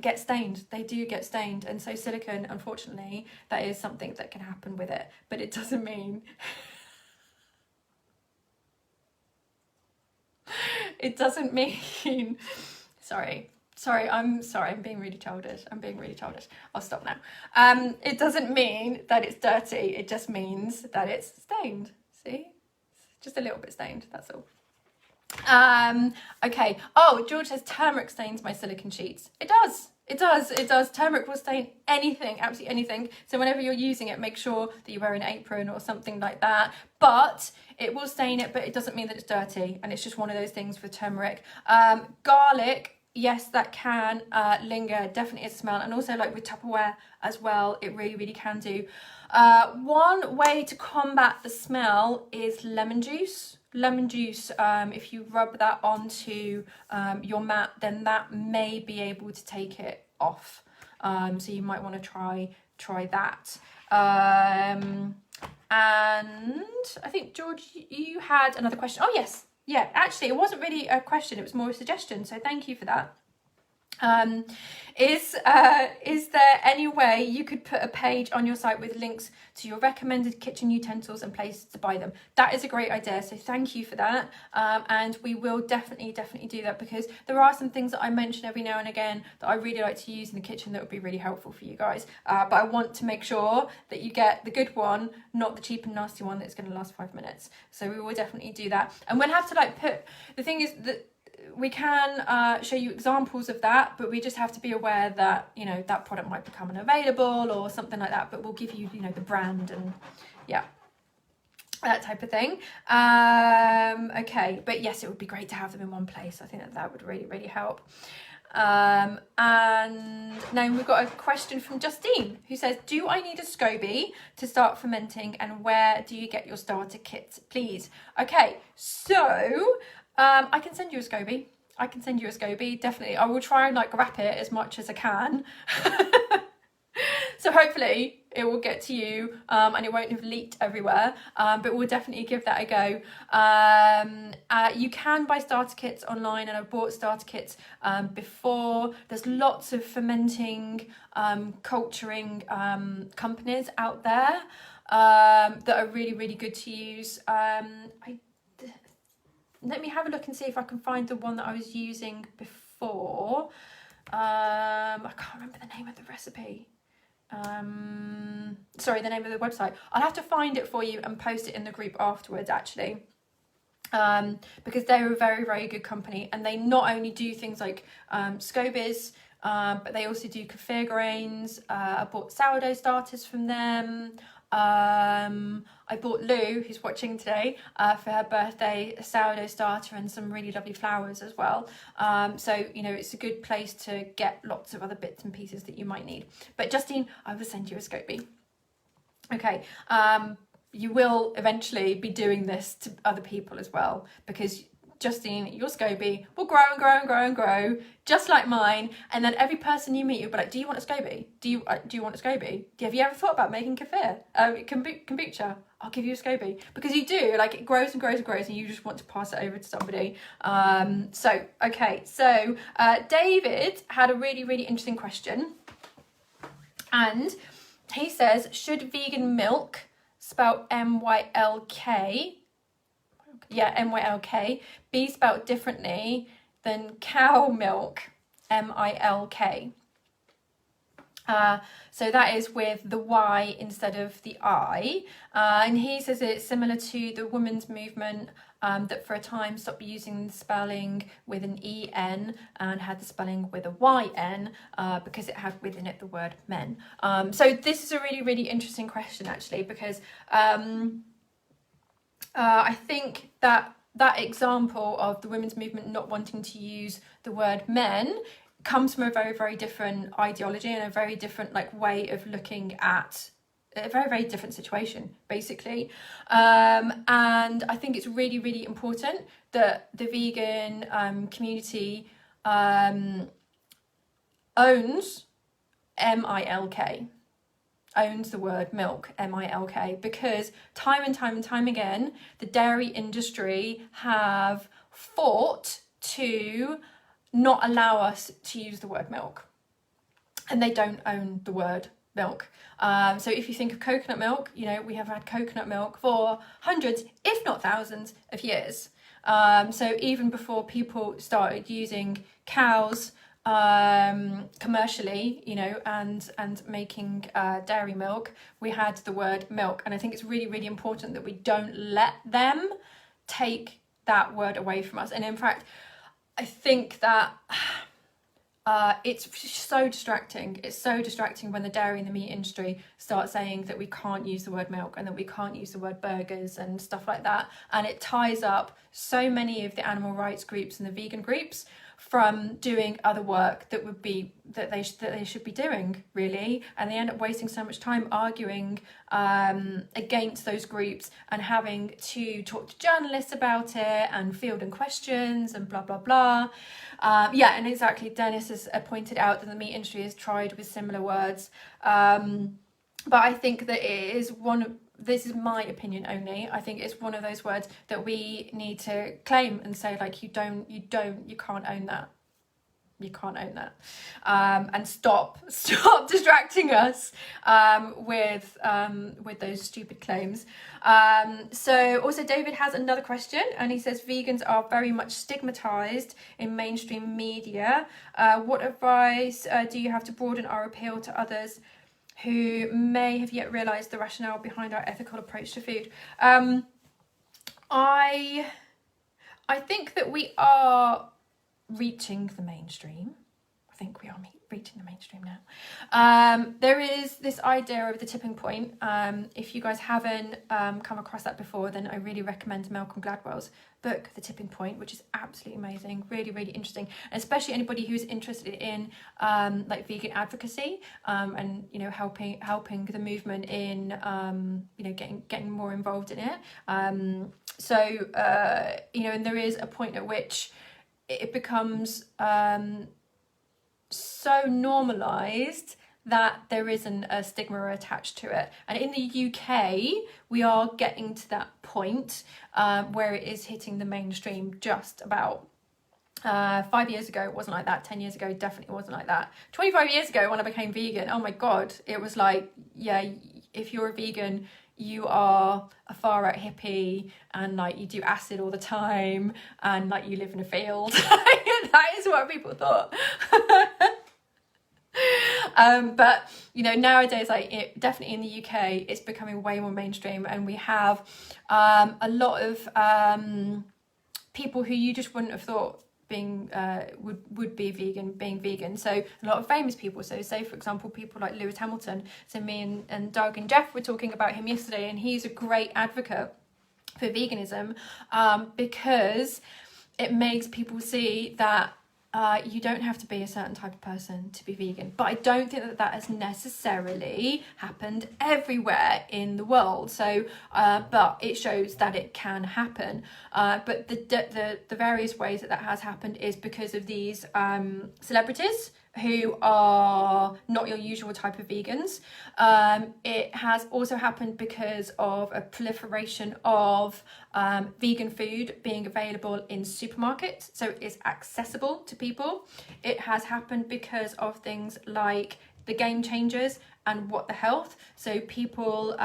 get stained. They do get stained. And so silicone, unfortunately, that is something that can happen with it. But it doesn't mean... it doesn't mean... Sorry, I'm being really childish. I'll stop now. It doesn't mean that it's dirty. It just means that it's stained. See? Just a little bit stained, that's all. Okay. Oh, George says turmeric stains my silicone sheets. It does. Turmeric will stain anything, absolutely anything. So whenever you're using it, make sure that you wear an apron or something like that. But it will stain it, but it doesn't mean that it's dirty. And it's just one of those things for turmeric. Garlic, yes, that can linger, definitely is a smell. And also like with Tupperware as well, it really, really can do. One way to combat the smell is lemon juice. If you rub that onto your mat, then that may be able to take it off. So you might want to try that. And I think, George, you had another question. Oh, yes. Yeah, actually, it wasn't really a question. It was more a suggestion. So thank you for that. Is there any way you could put a page on your site with links to your recommended kitchen utensils and places to buy them? That is a great idea, so thank you for that. And we will definitely do that, because there are some things that I mention every now and again that I really like to use in the kitchen that would be really helpful for you guys. But I want to make sure that you get the good one, not the cheap and nasty one that's going to last 5 minutes. So we will definitely do that. And we'll have to like put, the thing is that we can show you examples of that, but we just have to be aware that, you know, that product might become unavailable or something like that, but we'll give you, you know, the brand and yeah. that type of thing. Okay, but yes, it would be great to have them in one place. I think that would really, really help. And now we've got a question from Justine, who says, do I need a SCOBY to start fermenting, and where do you get your starter kit, please? Okay, so I can send you a SCOBY. I can send you a SCOBY, definitely. I will try and like wrap it as much as I can. So hopefully it will get to you and it won't have leaked everywhere, but we'll definitely give that a go. You can buy starter kits online, and I've bought starter kits before. There's lots of fermenting, culturing companies out there that are really, really good to use. Let me have a look and see if I can find the one that I was using before. I can't remember the name of the recipe. Sorry, the name of the website. I'll have to find it for you and post it in the group afterwards, actually. Because they're a very, very good company, and they not only do things like SCOBYs, but they also do kefir grains. I bought sourdough starters from them. I bought Lou, who's watching today, for her birthday, a sourdough starter and some really lovely flowers as well. So, you know, it's a good place to get lots of other bits and pieces that you might need. But Justine, I will send you a SCOBY. Okay, you will eventually be doing this to other people as well, because Justine, your SCOBY will grow and grow and grow and grow, just like mine. And then every person you meet, you'll be like, do you want a SCOBY? Do you want a SCOBY? Have you ever thought about making kefir? Kombucha? I'll give you a SCOBY. Because you do, like, it grows and grows and grows, and you just want to pass it over to somebody. So David had a really, really interesting question. And he says, should vegan milk, spelled MYLK, MYLK, be spelt differently than cow milk, MILK? So that is with the Y instead of the I. And he says it's similar to the women's movement that for a time stopped using the spelling with an EN and had the spelling with a YN because it had within it the word men. So this is a really, really interesting question, actually, because I think that example of the women's movement not wanting to use the word men comes from a very, very different ideology and a very different way of looking at a very, very different situation, basically. And I think it's really, really important that the vegan community owns MILK. Owns the word milk, MILK, because time and time and time again, the dairy industry have fought to not allow us to use the word milk, and they don't own the word milk. So if you think of coconut milk, you know, we have had coconut milk for hundreds, if not thousands of years. So even before people started using cows commercially, you know, and making dairy milk, we had the word milk. And I think it's really, really important that we don't let them take that word away from us. And in fact, I think that it's so distracting. It's so distracting when the dairy and the meat industry start saying that we can't use the word milk and that we can't use the word burgers and stuff like that. And it ties up so many of the animal rights groups and the vegan groups from doing other work that would be that they should be doing, really, and they end up wasting so much time arguing against those groups and having to talk to journalists about it and fielding questions and blah blah blah. And exactly, Dennis has pointed out that the meat industry has tried with similar words, but I think that it is this is my opinion only, I think it's one of those words that we need to claim and say, like, you can't own that. You can't own that. And stop distracting us with those stupid claims. So also David has another question, and he says vegans are very much stigmatized in mainstream media. What advice do you have to broaden our appeal to others who may have yet realised the rationale behind our ethical approach to food? I think that we are reaching the mainstream. I think we are reaching the mainstream now. There is this idea of the tipping point. If you guys haven't come across that before, then I really recommend Malcolm Gladwell's book, The Tipping Point, which is absolutely amazing, really, really interesting, and especially anybody who's interested in like vegan advocacy and helping the movement in getting more involved in it. And there is a point at which it becomes so normalized that there isn't a stigma attached to it. And in the UK, we are getting to that point where it is hitting the mainstream just about. 5 years ago, it wasn't like that. 10 years ago, definitely wasn't like that. 25 years ago, when I became vegan, oh my God, it was like, yeah, if you're a vegan, you are a far out hippie and like you do acid all the time and like you live in a field. That is what people thought. But nowadays, definitely in the UK, it's becoming way more mainstream, and we have a lot of people who you just wouldn't have thought being would be being vegan. So a lot of famous people, so say for example people like Lewis Hamilton. So me and Doug and Jeff were talking about him yesterday, and he's a great advocate for veganism because it makes people see that you don't have to be a certain type of person to be vegan. But I don't think that has necessarily happened everywhere in the world. So, but it shows that it can happen. But the various ways that has happened is because of these celebrities who are not your usual type of vegans. It has also happened because of a proliferation of vegan food being available in supermarkets, so it's accessible to people. It has happened because of things like the Game Changers and What the Health, so people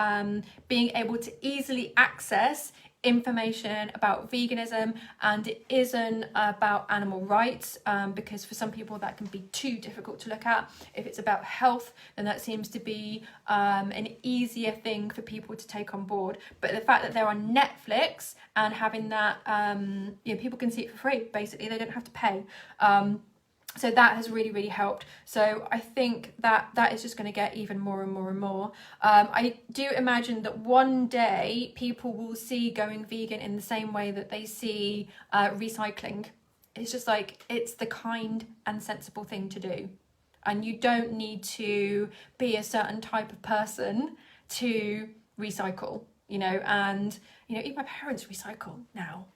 being able to easily access information about veganism, and it isn't about animal rights because for some people that can be too difficult to look at. If it's about health, then that seems to be an easier thing for people to take on board. But the fact that they're on Netflix and having that, people can see it for free, basically, they don't have to pay. So that has really, really helped. So I think that is just going to get even more and more and more. I do imagine that one day people will see going vegan in the same way that they see recycling. It's just like, it's the kind and sensible thing to do. And you don't need to be a certain type of person to recycle, and, even my parents recycle now,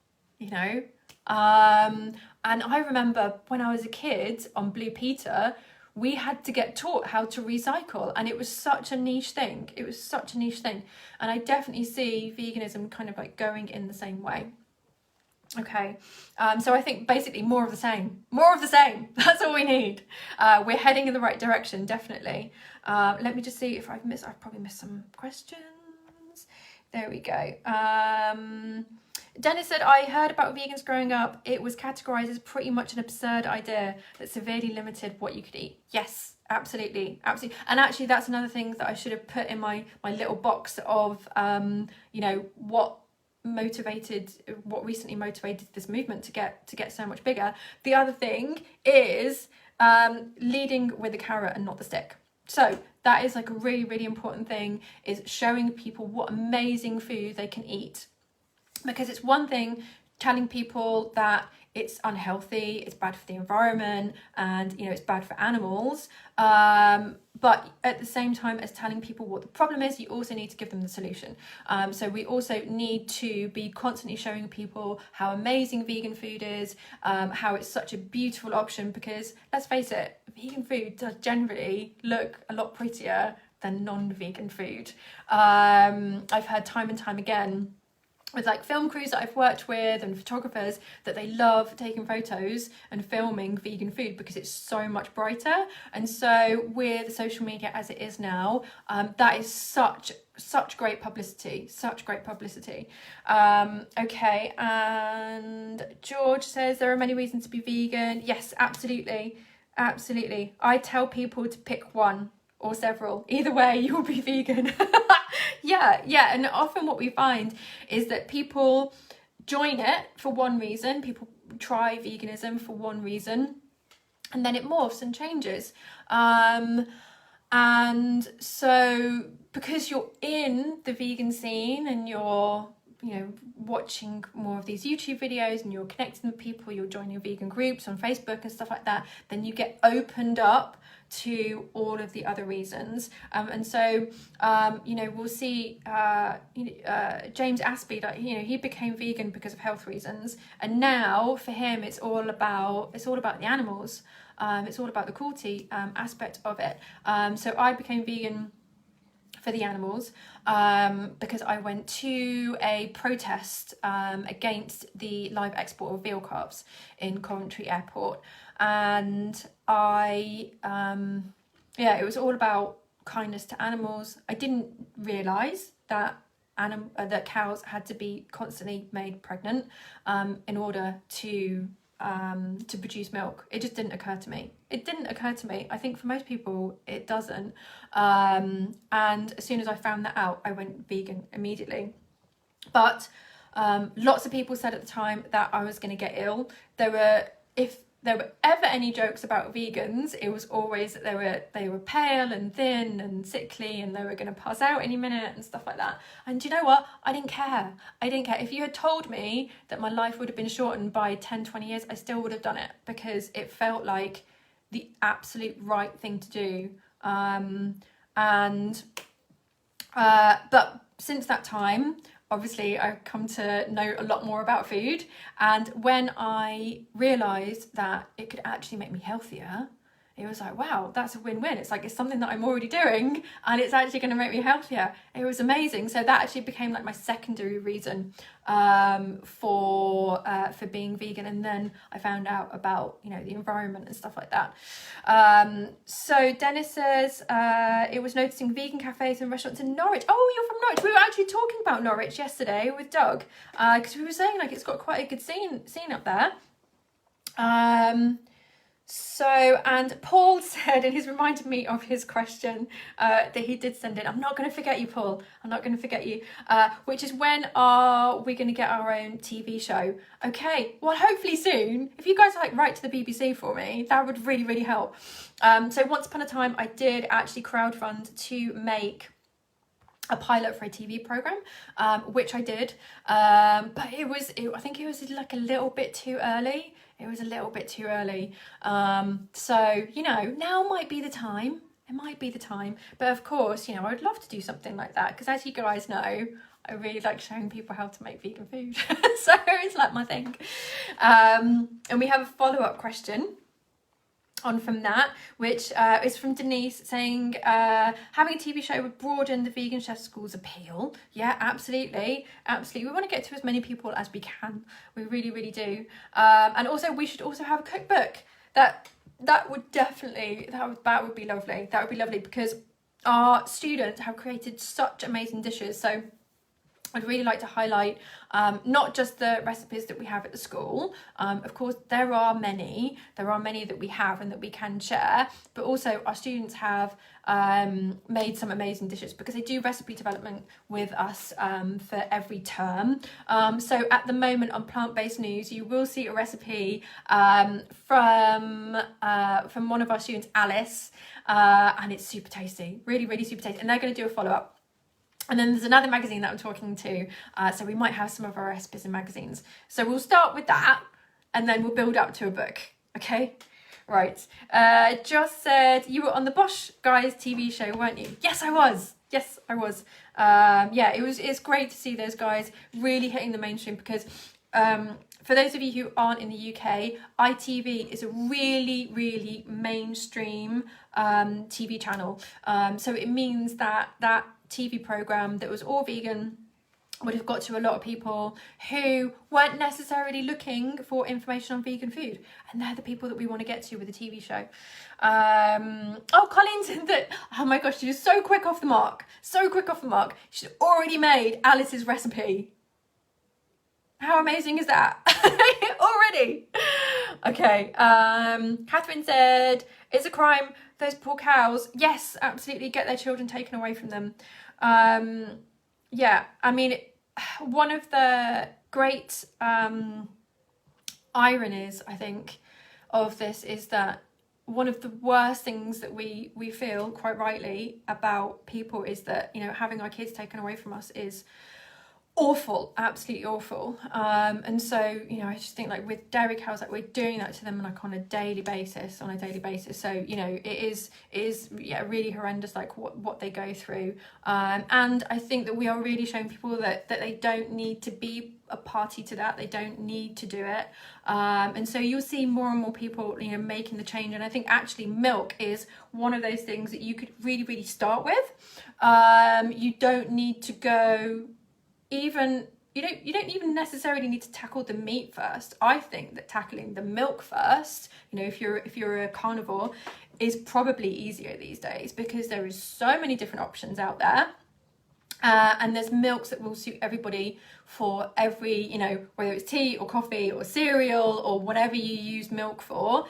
and I remember when I was a kid on Blue Peter, we had to get taught how to recycle, and it was such a niche thing. And I definitely see veganism kind of like going in the same way. Okay, so I think basically more of the same. That's all we need. We're heading in the right direction, definitely. Let me just see if I've probably missed some questions. There we go. Dennis said, I heard about vegans growing up. It was categorized as pretty much an absurd idea that severely limited what you could eat. Yes, absolutely. And actually, that's another thing that I should have put in my little box of, what recently motivated this movement to get so much bigger. The other thing is leading with the carrot and not the stick. So that is like a really, really important thing, is showing people what amazing food they can eat. Because it's one thing telling people that it's unhealthy, it's bad for the environment, and it's bad for animals. But at the same time as telling people what the problem is, you also need to give them the solution. So we also need to be constantly showing people how amazing vegan food is, how it's such a beautiful option, because let's face it, vegan food does generally look a lot prettier than non-vegan food. I've heard time and time again with like film crews that I've worked with and photographers that they love taking photos and filming vegan food because it's so much brighter. And so with social media as it is now, that is such great publicity, okay, and George says there are many reasons to be vegan. Yes, absolutely. I tell people to pick one or several. Either way, you'll be vegan. Yeah, and often what we find is that people join it for one reason. People try veganism for one reason, and then it morphs and changes. And so because you're in the vegan scene and you're, you know, watching more of these YouTube videos and you're connecting with people, you're joining vegan groups on Facebook and stuff like that, then you get opened up to all of the other reasons. And so, you know, we'll see James Aspey, like, you know, he became vegan because of health reasons. And now for him, it's all about the animals. It's all about the cruelty aspect of it. So I became vegan for the animals because I went to a protest against the live export of veal calves in Coventry Airport, and it was all about kindness to animals. I didn't realise that that cows had to be constantly made pregnant in order to produce milk. It just didn't occur to me. I think for most people it doesn't. And as soon as I found that out, I went vegan immediately. But lots of people said at the time that I was going to get ill. If there were ever any jokes about vegans, it was always that they were pale and thin and sickly and they were going to pass out any minute and stuff like that. And do you know what? I didn't care. If you had told me that my life would have been shortened by 10, 20 years, I still would have done it because it felt like the absolute right thing to do. But since that time, obviously I've come to know a lot more about food, and when I realised that it could actually make me healthier, it was like, wow, that's a win-win. It's like, it's something that I'm already doing and it's actually going to make me healthier. It was amazing. So that actually became like my secondary reason for being vegan. And then I found out about, you know, the environment and stuff like that. So Dennis says, it was noticing vegan cafes and restaurants in Norwich. Oh, you're from Norwich. We were actually talking about Norwich yesterday with Doug, because we were saying like it's got quite a good scene up there. So, and Paul said, and he's reminded me of his question that he did send in. I'm not going to forget you, Paul. I'm not going to forget you. Which is, when are we going to get our own TV show? Okay, well, hopefully soon. If you guys like write to the BBC for me, that would really, really help. So once upon a time, I did actually crowdfund to make a pilot for a TV program, which I did. But I think it was like a little bit too early. So, you know, now might be the time. It might be the time. But of course, you know, I would love to do something like that, because as you guys know, I really like showing people how to make vegan food. So it's like my thing. And we have a follow-up question on from that, which is from Denise, saying having a TV show would broaden the Vegan Chef School's appeal. Yeah, absolutely. We want to get to as many people as we can. We really, really do. And also, we should also have a cookbook. That would definitely, that would be lovely. That would be lovely, because our students have created such amazing dishes. So I'd really like to highlight not just the recipes that we have at the school. Of course, there are many that we have and that we can share, but also our students have made some amazing dishes, because they do recipe development with us for every term. So at the moment on Plant-Based News, you will see a recipe from one of our students, Alice, and it's super tasty, really, really super tasty. And they're going to do a follow-up. And then there's another magazine that I'm talking to, so we might have some of our recipes in magazines. So we'll start with that, and then we'll build up to a book, okay? Right. Joss said, you were on the Bosch Guys TV show, weren't you? Yes, I was. Yeah, it's great to see those guys really hitting the mainstream, because for those of you who aren't in the UK, ITV is a really, really mainstream TV channel. So it means that TV program that was all vegan would have got to a lot of people who weren't necessarily looking for information on vegan food, and they're the people that we want to get to with the TV show. Colleen said that, oh my gosh, she was so quick off the mark, she's already made Alice's recipe. How amazing is that? Already. Okay. Catherine said, it's a crime, those poor cows. Yes, absolutely. Get their children taken away from them. Yeah, I mean, one of the great ironies, I think, of this is that one of the worst things that we feel, quite rightly, about people is that, you know, having our kids taken away from us is awful, absolutely awful. And so, you know, I just think, like, with dairy cows, like, we're doing that to them like on a daily basis. So, you know, it is yeah, really horrendous, like what they go through. And I think that we are really showing people that they don't need to be a party to that. They don't need to do it. And so you'll see more and more people, you know, making the change. And I think actually milk is one of those things that you could really start with. You don't need to go even, you don't even necessarily need to tackle the meat first. I think that tackling the milk first, you know, if you're a carnivore, is probably easier these days, because there is so many different options out there. And there's milks that will suit everybody for every, you know, whether it's tea or coffee or cereal or whatever you use milk for.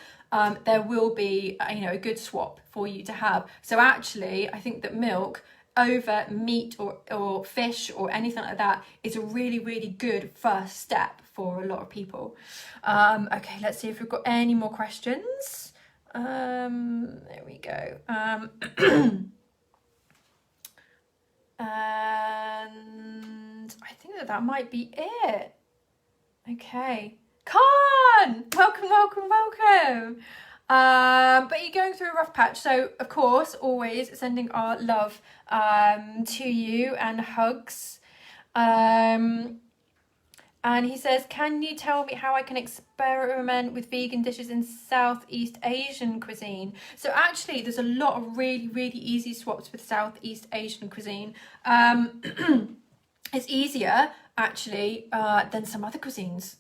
There will be, you know, a good swap for you to have. So actually, I think that milk over meat or fish or anything like that is a really good first step for a lot of people. Okay, let's see if we've got any more questions. There we go. And I think that might be it. Okay, Khan, welcome. But you're going through a rough patch, so of course, always sending our love to you and hugs. And he says, can you tell me how I can experiment with vegan dishes in Southeast Asian cuisine? So actually, there's a lot of really easy swaps with Southeast Asian cuisine. It's easier actually than some other cuisines.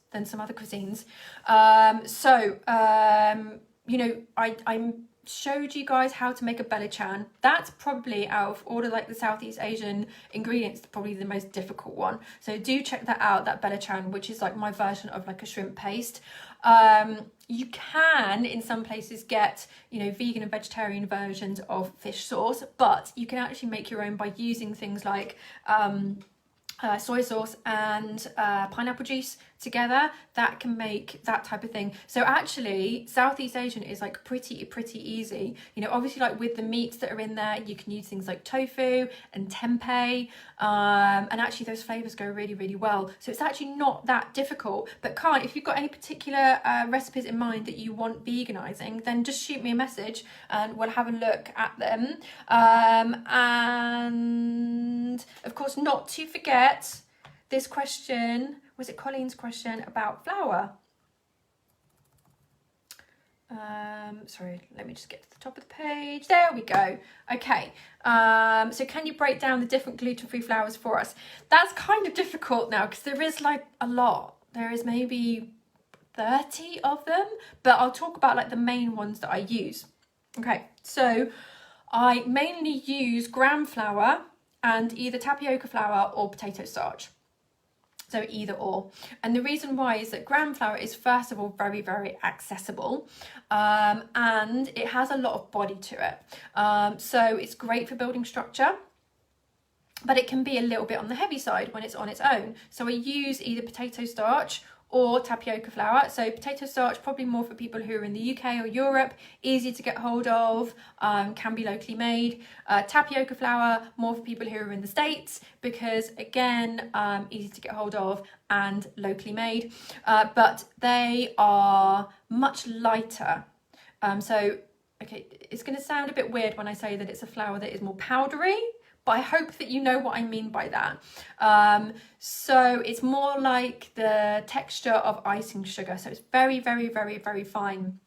You know, I showed you guys how to make a belichan. That's probably, out of all of like the Southeast Asian ingredients, probably the most difficult one. So do check that out, that belichan, which is like my version of like a shrimp paste. You can in some places get, you know, vegan and vegetarian versions of fish sauce, but you can actually make your own by using things like soy sauce and pineapple juice together. That can make that type of thing. So actually Southeast Asian is like pretty easy. You know, obviously, like with the meats that are in there, you can use things like tofu and tempeh, and actually those flavors go really well. So it's actually not that difficult. But Khan, if you've got any particular recipes in mind that you want veganizing, then just shoot me a message and we'll have a look at them. And of course, not to forget this question. Was it Colleen's question about flour? Sorry, let me just get to the top of the page. There we go. Okay. So can you break down the different gluten-free flours for us? That's kind of difficult now because there is like a lot. There is maybe 30 of them, but I'll talk about like the main ones that I use. Okay, so I mainly use gram flour and either tapioca flour or potato starch. So either or. And the reason why is that gram flour is, first of all, very accessible, and it has a lot of body to it. So it's great for building structure, but it can be a little bit on the heavy side when it's on its own. So I use either potato starch or tapioca flour. So potato starch, probably more for people who are in the UK or Europe, easy to get hold of, can be locally made. Tapioca flour, more for people who are in the States, because again, easy to get hold of and locally made. But they are much lighter. Okay, it's going to sound a bit weird when I say that it's a flour that is more powdery, but I hope that you know what I mean by that. So it's more like the texture of icing sugar. So it's very fine.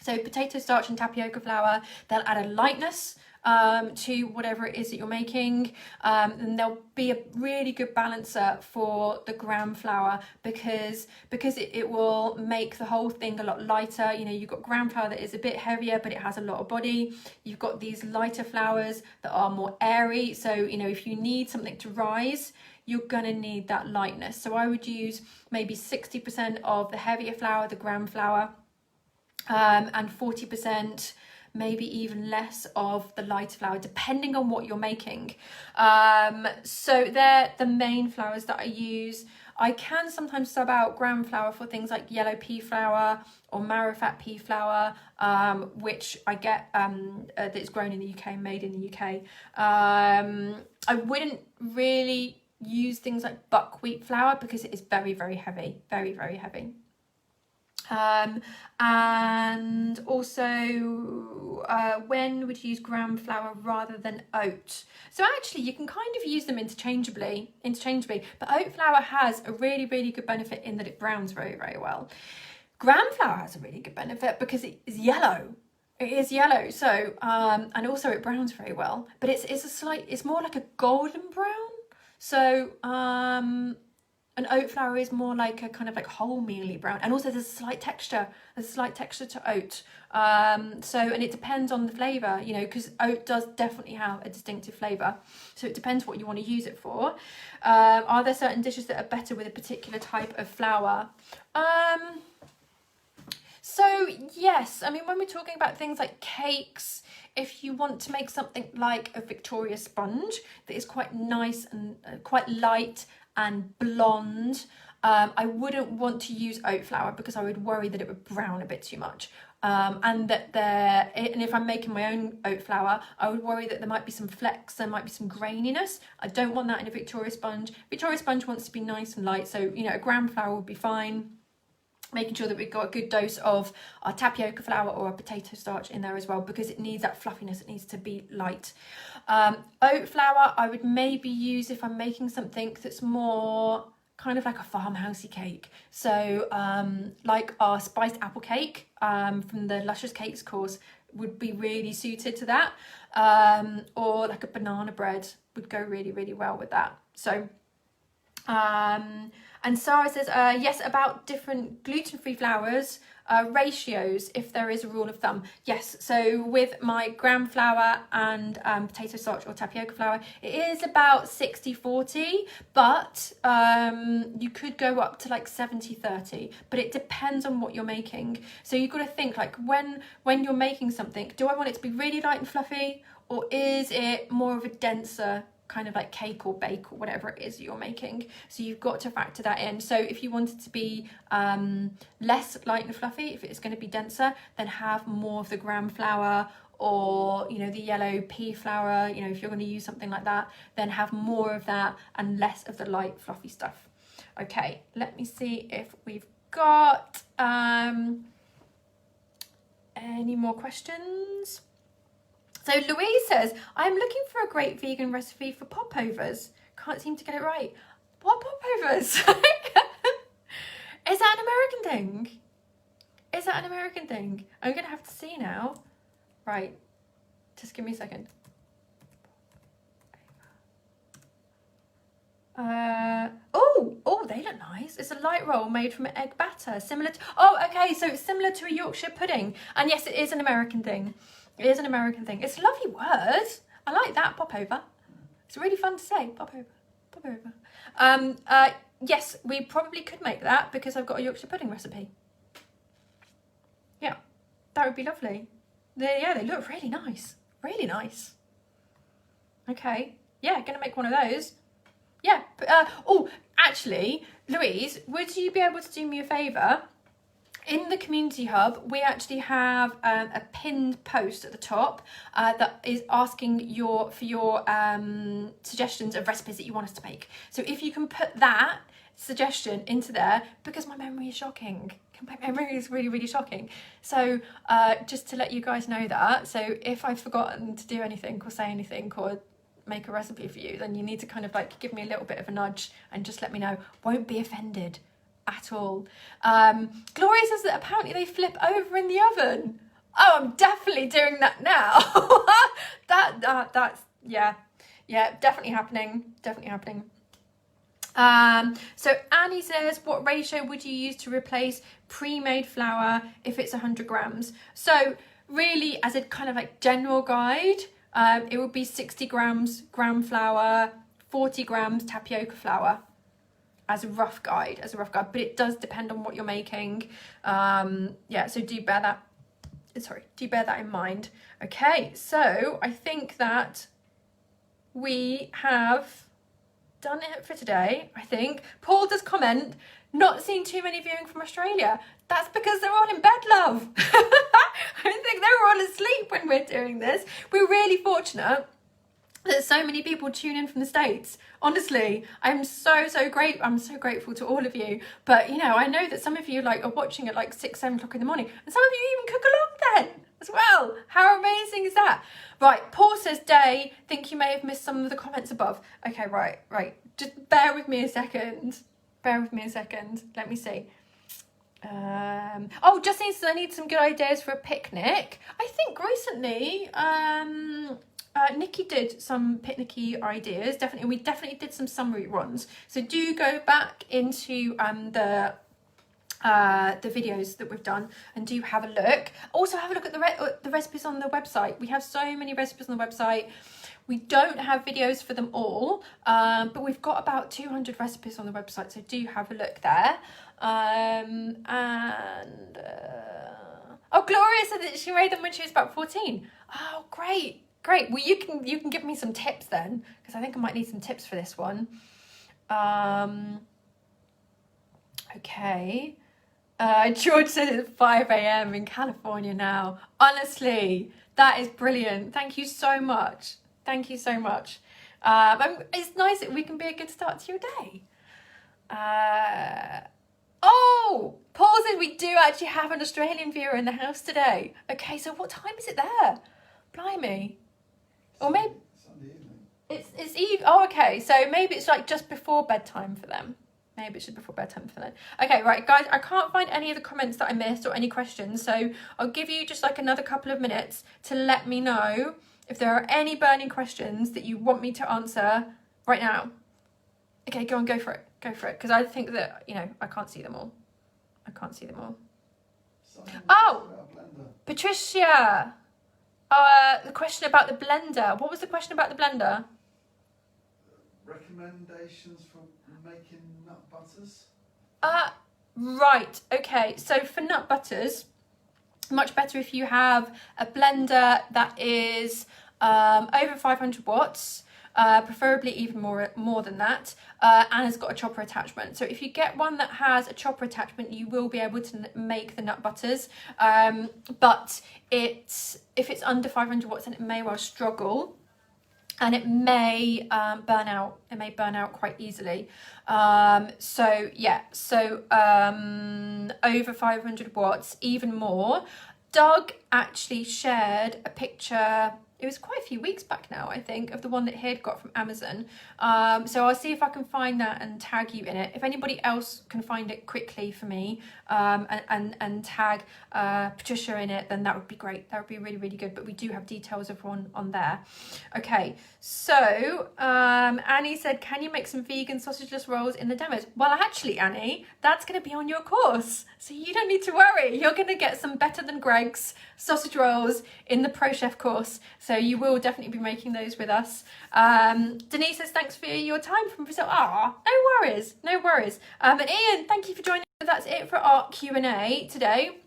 So potato starch and tapioca flour, they'll add a lightness to whatever it is that you're making, and there'll be a really good balancer for the gram flour because it will make the whole thing a lot lighter. You know, you've got gram flour that is a bit heavier, but it has a lot of body. You've got these lighter flours that are more airy, so you know, if you need something to rise, you're gonna need that lightness. So I would use maybe 60% of the heavier flour, the gram flour, and 40%, maybe even less, of the lighter flour, depending on what you're making. So they're the main flours that I use. I can sometimes sub out gram flour for things like yellow pea flour or marrowfat pea flour, which I get that's grown in the UK, made in the UK. I wouldn't really use things like buckwheat flour because it is very, very heavy, very, very heavy. And also, when would you use gram flour rather than oat? So actually you can kind of use them interchangeably, but oat flour has a really, really good benefit in that it browns very, very well. Gram flour has a really good benefit because it is yellow. It is yellow, so and also it browns very well, but it's more like a golden brown. So an oat flour is more like a kind of like wholemeally brown, and also there's a slight texture to oat. And it depends on the flavour, you know, because oat does definitely have a distinctive flavour, so it depends what you want to use it for. Are there certain dishes that are better with a particular type of flour? So yes, I mean, when we're talking about things like cakes, if you want to make something like a Victoria sponge that is quite nice and quite light and blonde, I wouldn't want to use oat flour because I would worry that it would brown a bit too much. And if I'm making my own oat flour, I would worry that there might be some flecks, there might be some graininess. I don't want that in a Victoria sponge. Victoria sponge wants to be nice and light, so you know, a gram flour would be fine. Making sure that we've got a good dose of our tapioca flour or our potato starch in there as well, because it needs that fluffiness, it needs to be light. Oat flour I would maybe use if I'm making something that's more kind of like a farmhousey cake. So like our spiced apple cake from the Luscious Cakes course would be really suited to that. Or like a banana bread would go really, really well with that. So and Sarah says, yes, about different gluten-free flours, ratios, if there is a rule of thumb. Yes, so with my gram flour and potato starch or tapioca flour, it is about 60-40, but you could go up to like 70-30, but it depends on what you're making. So you've got to think, like, when you're making something, do I want it to be really light and fluffy, or is it more of a denser kind of like cake or bake or whatever it is you're making? So you've got to factor that in. So if you want it to be less light and fluffy, if it's going to be denser, then have more of the gram flour, or you know, the yellow pea flour. You know, if you're going to use something like that, then have more of that and less of the light fluffy stuff. Okay, let me see if we've got any more questions. So Louise says, I'm looking for a great vegan recipe for popovers. Can't seem to get it right. What popovers? Is that an American thing? Is that an American thing? I'm going to have to see now. Right. Just give me a second. Oh, they look nice. It's a light roll made from egg batter. Similar to, okay, so it's similar to a Yorkshire pudding. And yes, it is an American thing. It is an American thing. It's a lovely word. I like that, popover. It's really fun to say, popover, popover. Yes, we probably could make that because I've got a Yorkshire pudding recipe. Yeah, that would be lovely. They look really nice. Really nice. Okay, yeah, gonna make one of those. Yeah, actually, Louise, would you be able to do me a favour? In the community hub, we actually have a pinned post at the top that is asking for your suggestions of recipes that you want us to make. So if you can put that suggestion into there, because my memory is shocking. My memory is really, really shocking. So just to let you guys know that. So if I've forgotten to do anything or say anything or make a recipe for you, then you need to kind of like give me a little bit of a nudge and just let me know. Won't be offended at all. Gloria says that apparently they flip over in the oven. Oh, I'm definitely doing that now. That's definitely happening. So Annie says, what ratio would you use to replace pre-made flour if it's 100 grams? So really, as a kind of like general guide, it would be 60 grams gram flour, 40 grams tapioca flour. As a rough guide, but it does depend on what you're making. So do bear that in mind. Okay, so I think that we have done it for today, I think. Paul does comment, not seeing too many viewing from Australia. That's because they're all in bed, love. I think they're all asleep when we're doing this. We're really fortunate that so many people tune in from the States. Honestly, I'm so great. I'm so grateful to all of you. But you know, I know that some of you like are watching at like 6-7 o'clock in the morning, and some of you even cook along then as well. How amazing is that? Right, Paul says, Day, think you may have missed some of the comments above. Okay, right. Just bear with me a second. Let me see. Justine says I need some good ideas for a picnic. I think recently, Nikki did some picnicky ideas. We definitely did some summary ones. So do go back into the videos that we've done and do have a look. Also have a look at the recipes on the website. We have so many recipes on the website. We don't have videos for them all, but we've got about 200 recipes on the website, so do have a look there. Gloria said that she made them when she was about 14. Oh, great. Well, you can give me some tips then, because I think I might need some tips for this one. Okay. George said it's 5 a.m. in California now. Honestly, that is brilliant. Thank you so much. It's nice that we can be a good start to your day. Paul said we do actually have an Australian viewer in the house today. Okay, so what time is it there? Blimey. Or maybe Sunday evening. it's eve. Oh, okay. So maybe it's like just before bedtime for them. Okay, right, guys, I can't find any of the comments that I missed or any questions, so I'll give you just like another couple of minutes to let me know if there are any burning questions that you want me to answer right now. Okay, go for it, because I think that, you know, I can't see them all. Patricia, the question about the blender. What was the question about the blender? Recommendations for making nut butters? Right, okay, so for nut butters, much better if you have a blender that is over 500 watts, preferably even more than that, and has got a chopper attachment. So if you get one that has a chopper attachment, you will be able to make the nut butters, but if it's under 500 watts, then it may well struggle. And it may burn out. It may burn out quite easily. Over 500 watts, even more. Doug actually shared a picture. It was quite a few weeks back now, I think, of the one that he had got from Amazon. So I'll see if I can find that and tag you in it. If anybody else can find it quickly for me and tag Patricia in it, then that would be great. That would be really, really good. But we do have details of one on there. Okay, so Annie said, can you make some vegan sausageless rolls in the demos? Well, actually, Annie, that's going to be on your course. So you don't need to worry. You're going to get some better than Greg's sausage rolls in the Pro Chef course. So you will definitely be making those with us. Denise says, thanks for your time from Brazil. No worries. And Ian, thank you for joining. That's it for our Q&A today.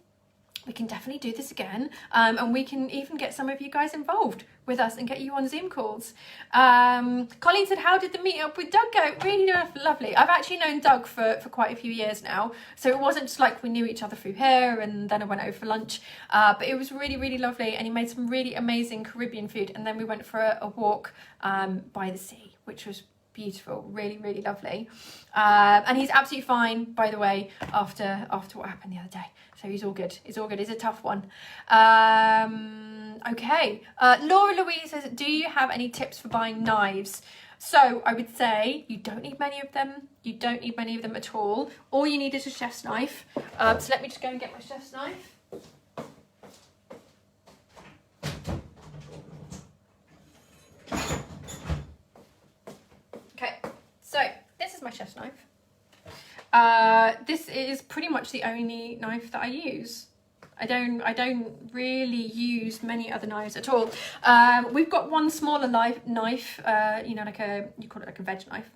We can definitely do this again, and we can even get some of you guys involved with us and get you on Zoom calls. Colleen said, how did the meet up with Doug go? Really lovely. I've actually known Doug for quite a few years now, so it wasn't just like we knew each other through here and then I went over for lunch, but it was really, really lovely, and he made some really amazing Caribbean food, and then we went for a walk by the sea, which was beautiful, really, really lovely. And he's absolutely fine, by the way, after what happened the other day. So he's all good. It's a tough one. Okay. Laura Louise says, do you have any tips for buying knives? So I would say you don't need many of them. You don't need many of them at all. All you need is a chef's knife. So let me just go and get my chef's knife. Okay, so this is my chef's knife. This is pretty much the only knife that I use. I don't really use many other knives at all. We've got one smaller knife, you call it like a veg knife.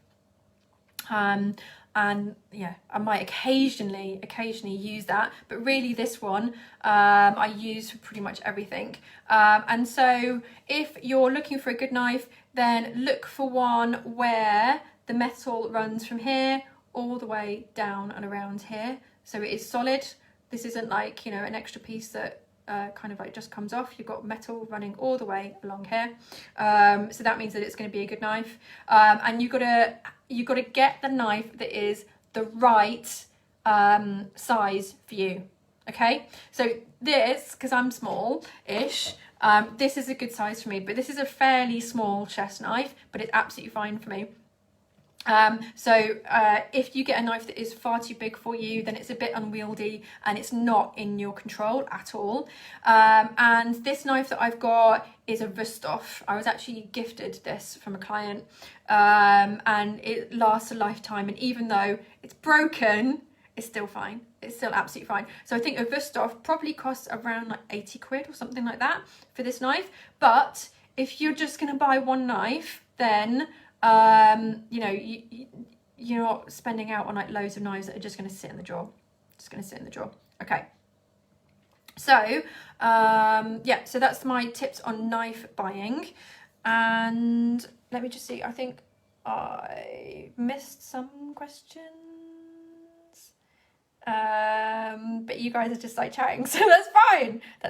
And yeah, I might occasionally use that, but really this one I use for pretty much everything. And so if you're looking for a good knife, then look for one where the metal runs from here all the way down and around here. So it is solid. This isn't like, you know, an extra piece that kind of like just comes off. You've got metal running all the way along here. So that means that it's going to be a good knife. And you've got to get the knife that is the right size for you. Okay, so this, because I'm small-ish, this is a good size for me, but this is a fairly small chest knife, but it's absolutely fine for me. If you get a knife that is far too big for you, then it's a bit unwieldy and it's not in your control at all. And this knife that I've got is a Wüsthof. I was actually gifted this from a client, and it lasts a lifetime. And even though it's broken, it's still fine. It's still absolutely fine. So I think a Wüsthof probably costs around like 80 quid or something like that for this knife. But if you're just going to buy one knife, then you know, you're not spending out on like loads of knives that are just going to sit in the drawer. Just going to sit in the drawer. Okay. So, yeah, so that's my tips on knife buying. And let me just see, I think I missed some questions. But you guys are just like chatting, so that's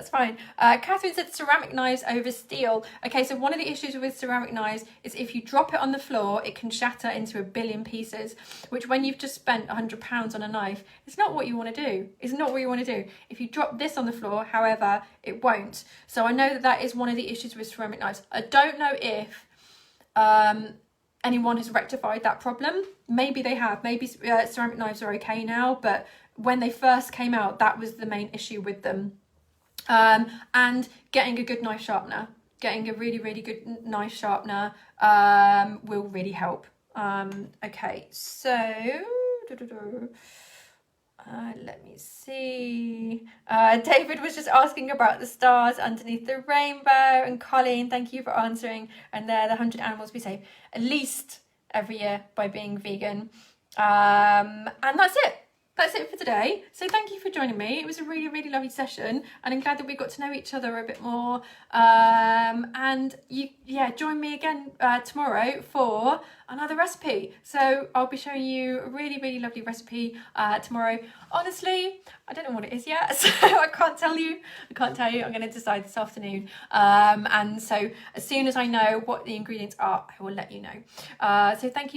fine. Catherine said ceramic knives over steel. Okay, so one of the issues with ceramic knives is if you drop it on the floor, it can shatter into a billion pieces, which when you've just spent £100 on a knife, it's not what you want to do. It's not what you want to do. If you drop this on the floor, however, it won't. So I know that is one of the issues with ceramic knives. I don't know if anyone has rectified that problem. Maybe they have. Maybe ceramic knives are okay now, but when they first came out, that was the main issue with them. And getting a good knife sharpener, getting a really, really good knife sharpener will really help. Okay, so let me see. David was just asking about the stars underneath the rainbow, and Colleen, thank you for answering. And they're the 100 animals we save at least every year by being vegan. And that's it. That's it for today. So thank you for joining me. It was a really, really lovely session, and I'm glad that we got to know each other a bit more. And join me again tomorrow for another recipe. So I'll be showing you a really, really lovely recipe tomorrow. Honestly, I don't know what it is yet, so I can't tell you. I'm going to decide this afternoon. And so as soon as I know what the ingredients are, I will let you know. So thank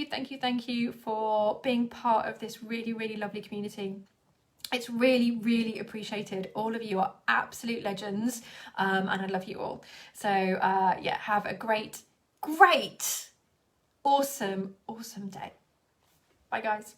you for being part of this really, really lovely community. It's really, really appreciated. All of you are absolute legends, and I love you all. So yeah, have a great, awesome day. Bye guys.